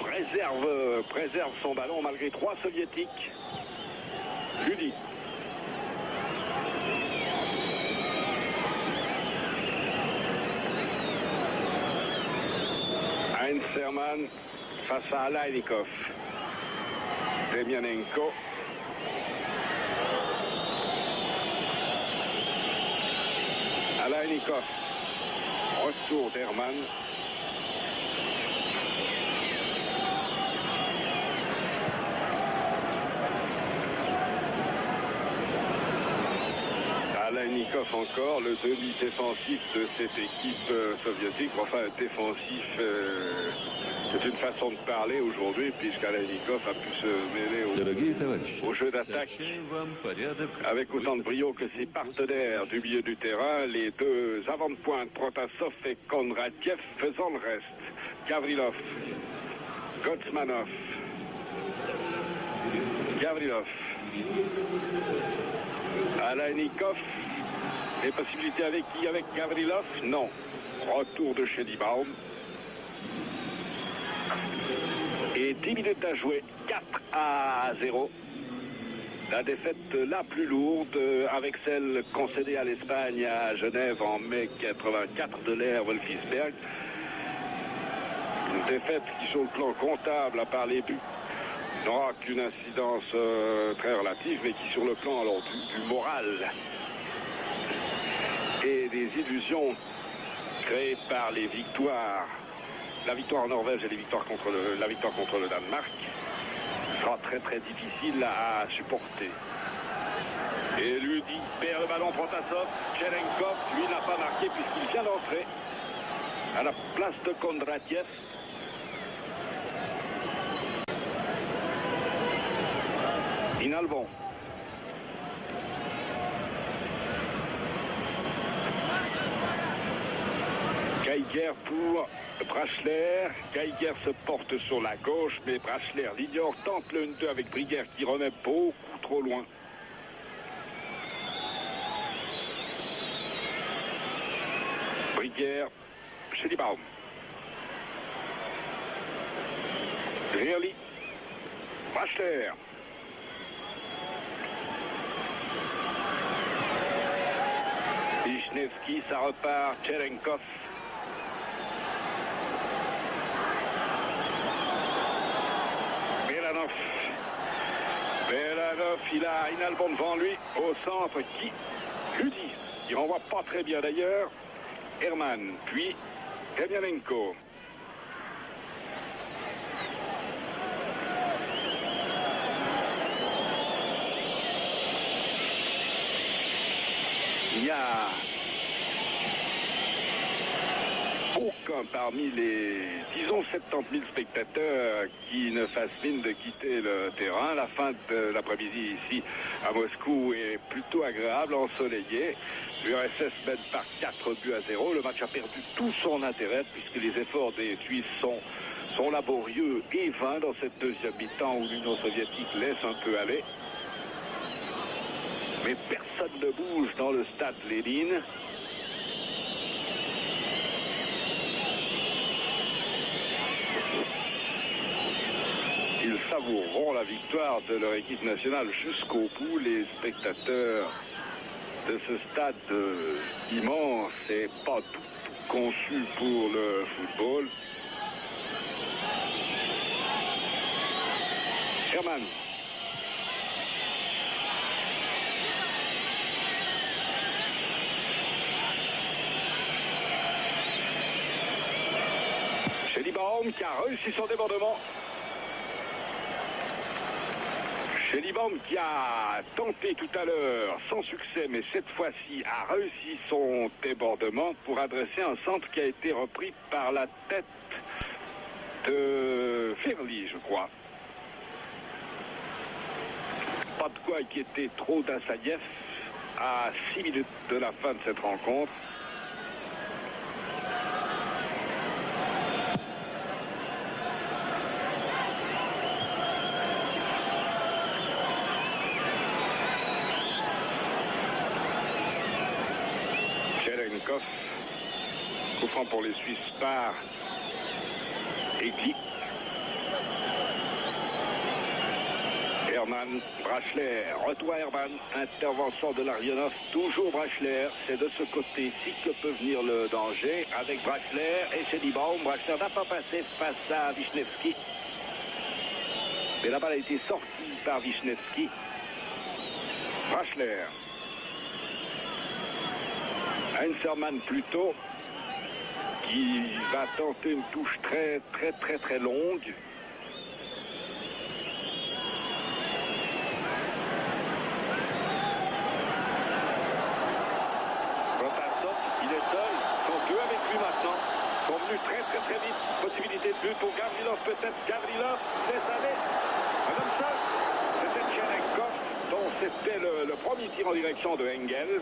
préserve son ballon malgré 3 soviétiques. Ludi. Heinz Hermann face à Alainikov. Demianenko. Alainikov. Retour d'Hermann. Alainikov encore, le demi-défensif de cette équipe soviétique. Enfin, défensif, c'est une façon de parler aujourd'hui, puisqu'Alainikov a pu se mêler au jeu d'attaque avec autant de brio que ses partenaires du milieu du terrain, les 2 avant-de-pointe, Protasov et Kondratiev, faisant le reste. Gavrilov, Gotsmanov, Gavrilov, Alainikov. Les possibilités avec qui? Avec Gavrilov? Non. Retour de Shedibaum. Et 10 minutes à jouer. 4-0. La défaite la plus lourde avec celle concédée à l'Espagne à Genève en mai 84 de l'ère Wolfisberg. Une défaite qui, sur le plan comptable, à part les buts, n'aura qu'une incidence très relative, mais qui, sur le plan alors, du moral et des illusions créées par les victoires, la victoire en Norvège et la victoire contre le Danemark, sera très très difficile à supporter. Et lui dit, perd le ballon, Protasov, Cherenkov, lui n'a pas marqué puisqu'il vient d'entrer à la place de Kondratiev. Inalbon. Geiger pour Brachler. Geiger se porte sur la gauche, mais Brachler l'ignore, tente le 1-2 avec Briguer qui remet beaucoup trop loin. Briguer, Shedibaum. Rioli. Brachler. Wisniewski, ça repart, Cherenkov. Belanov, il a Inalbon devant lui, au centre, qui lui dit, il renvoie pas très bien d'ailleurs, Herman, puis Demianenko. Il n'y a aucun parmi les, disons, 70 000 spectateurs qui ne fassent mine de quitter le terrain. La fin de l'après-midi ici à Moscou est plutôt agréable, ensoleillée. L'URSS mène par 4-0. Le match a perdu tout son intérêt puisque les efforts des Suisses sont laborieux et vains dans cette deuxième mi-temps où l'Union soviétique laisse un peu aller. Mais personne ne bouge dans le stade Lénine. Ils savoureront la victoire de leur équipe nationale jusqu'au bout. Les spectateurs de ce stade immense et pas tout conçu pour le football. Herman. Shedibaum qui a réussi son débordement. Shedibaum qui a tenté tout à l'heure, sans succès, mais cette fois-ci a réussi son débordement pour adresser un centre qui a été repris par la tête de Ferli, je crois. Pas de quoi inquiéter trop d'Assaïev à 6 minutes de la fin de cette rencontre. Cherenkov, coup franc pour les Suisses par Egli. Herman, Brachler, retour à Herman, intervention de Larionov, toujours Brachler, c'est de ce côté-ci que peut venir le danger, avec Brachler et Shedibaum. Brachler n'a pas passé face à Wisniewski, mais la balle a été sortie par Wisniewski. Brachler, Heinzermann plutôt, qui va tenter une touche très longue. Très vite, possibilité de but pour Gavrilov, peut-être Gavrilov laisse aller. Comme ça, c'était Cherenkov, dont c'était le premier tir en direction de Engel.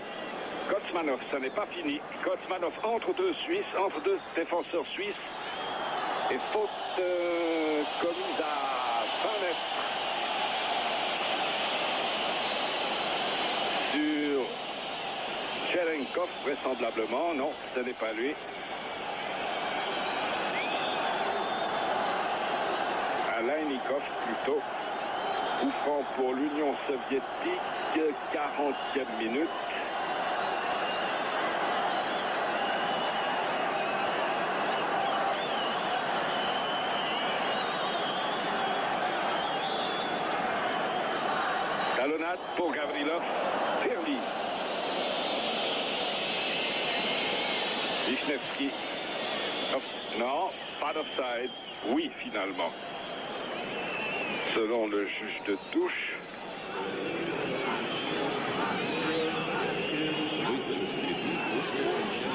Kotsmanov, ça n'est pas fini. Kotsmanov entre deux Suisses, entre deux défenseurs suisses. Et faute commise à 20 mètres. Cherenkov, vraisemblablement. Non, ce n'est pas lui. Alainikov plutôt. Coup franc pour l'Union soviétique, 40e minute. Talonnade pour Gavrilov. Terli. Wisniewski. Non, pas d'offside. Oui, finalement. Selon le juge de touche. Выход с трибун после окончания.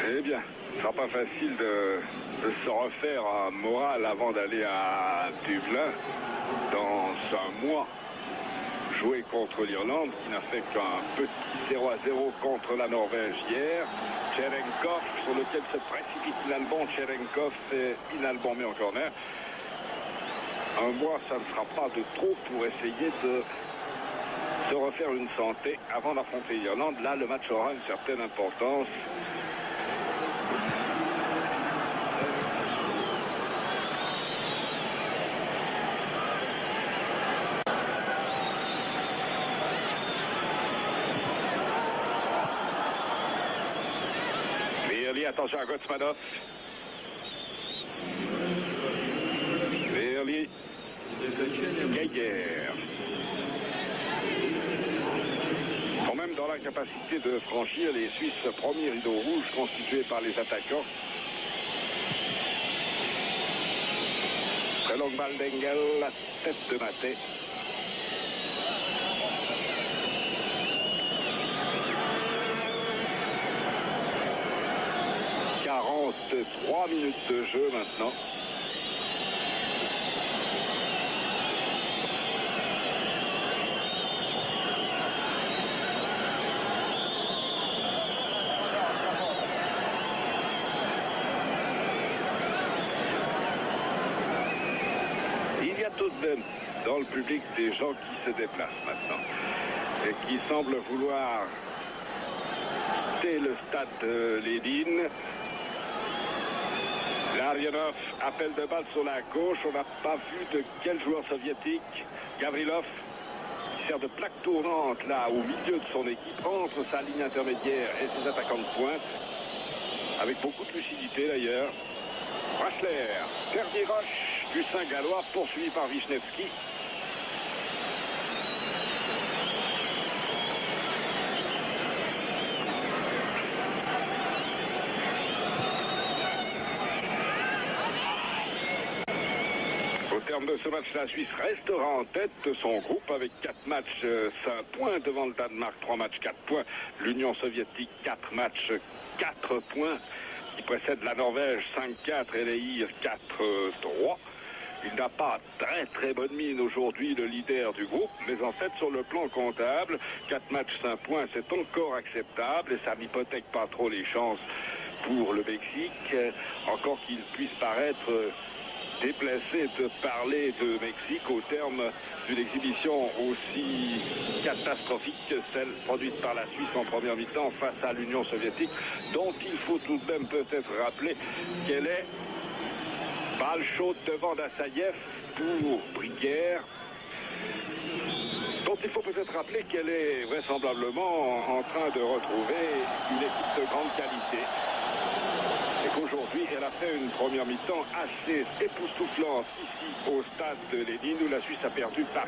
Eh bien, ce sera pas facile de se refaire un moral avant d'aller à Dublin dans un mois. Jouer contre l'Irlande qui n'a fait qu'un petit 0-0 contre la Norvège hier. Cherenkov sur lequel se précipite l'Allemand. Cherenkov est inalbumé en corner. Un mois, ça ne sera pas de trop pour essayer de se refaire une santé avant d'affronter l'Irlande. Là, le match aura une certaine importance. Attention à Gotsmanov. Verli. Geiger. Quand même dans l'incapacité de franchir les Suisses, premier rideau rouge constitué par les attaquants. Très longue balle d'Engel, la tête de Maté. De 3 minutes de jeu maintenant. Il y a tout de même dans le public des gens qui se déplacent maintenant et qui semblent vouloir quitter le stade de Lénine. Larionov, appel de balle sur la gauche. On n'a pas vu de quel joueur soviétique. Gavrilov, qui sert de plaque tournante là au milieu de son équipe, entre sa ligne intermédiaire et ses attaquants de pointe. Avec beaucoup de lucidité d'ailleurs. Rachler, Terdi Roche du Saint-Gallois, poursuivi par Wisniewski. Au terme de ce match, la Suisse restera en tête de son groupe avec 4 matchs, 5 points devant le Danemark, 3 matchs, 4 points. L'Union soviétique, 4 matchs, 4 points, qui précède la Norvège, 5-4 et les IR 4-3. Il n'a pas très bonne mine aujourd'hui, le leader du groupe, mais en fait, sur le plan comptable, 4 matchs, 5 points, c'est encore acceptable et ça n'hypothèque pas trop les chances pour le Mexique, encore qu'il puisse paraître déplacé de parler de Mexique au terme d'une exhibition aussi catastrophique que celle produite par la Suisse en première mi-temps face à l'Union soviétique, dont il faut tout de même peut-être rappeler qu'elle est balle chaude devant Dassaïev pour Briquière, dont il faut peut-être rappeler qu'elle est vraisemblablement en train de retrouver une équipe de grande qualité. Et qu'aujourd'hui, elle a fait une première mi-temps assez époustouflante ici au stade de Lénine où la Suisse a perdu par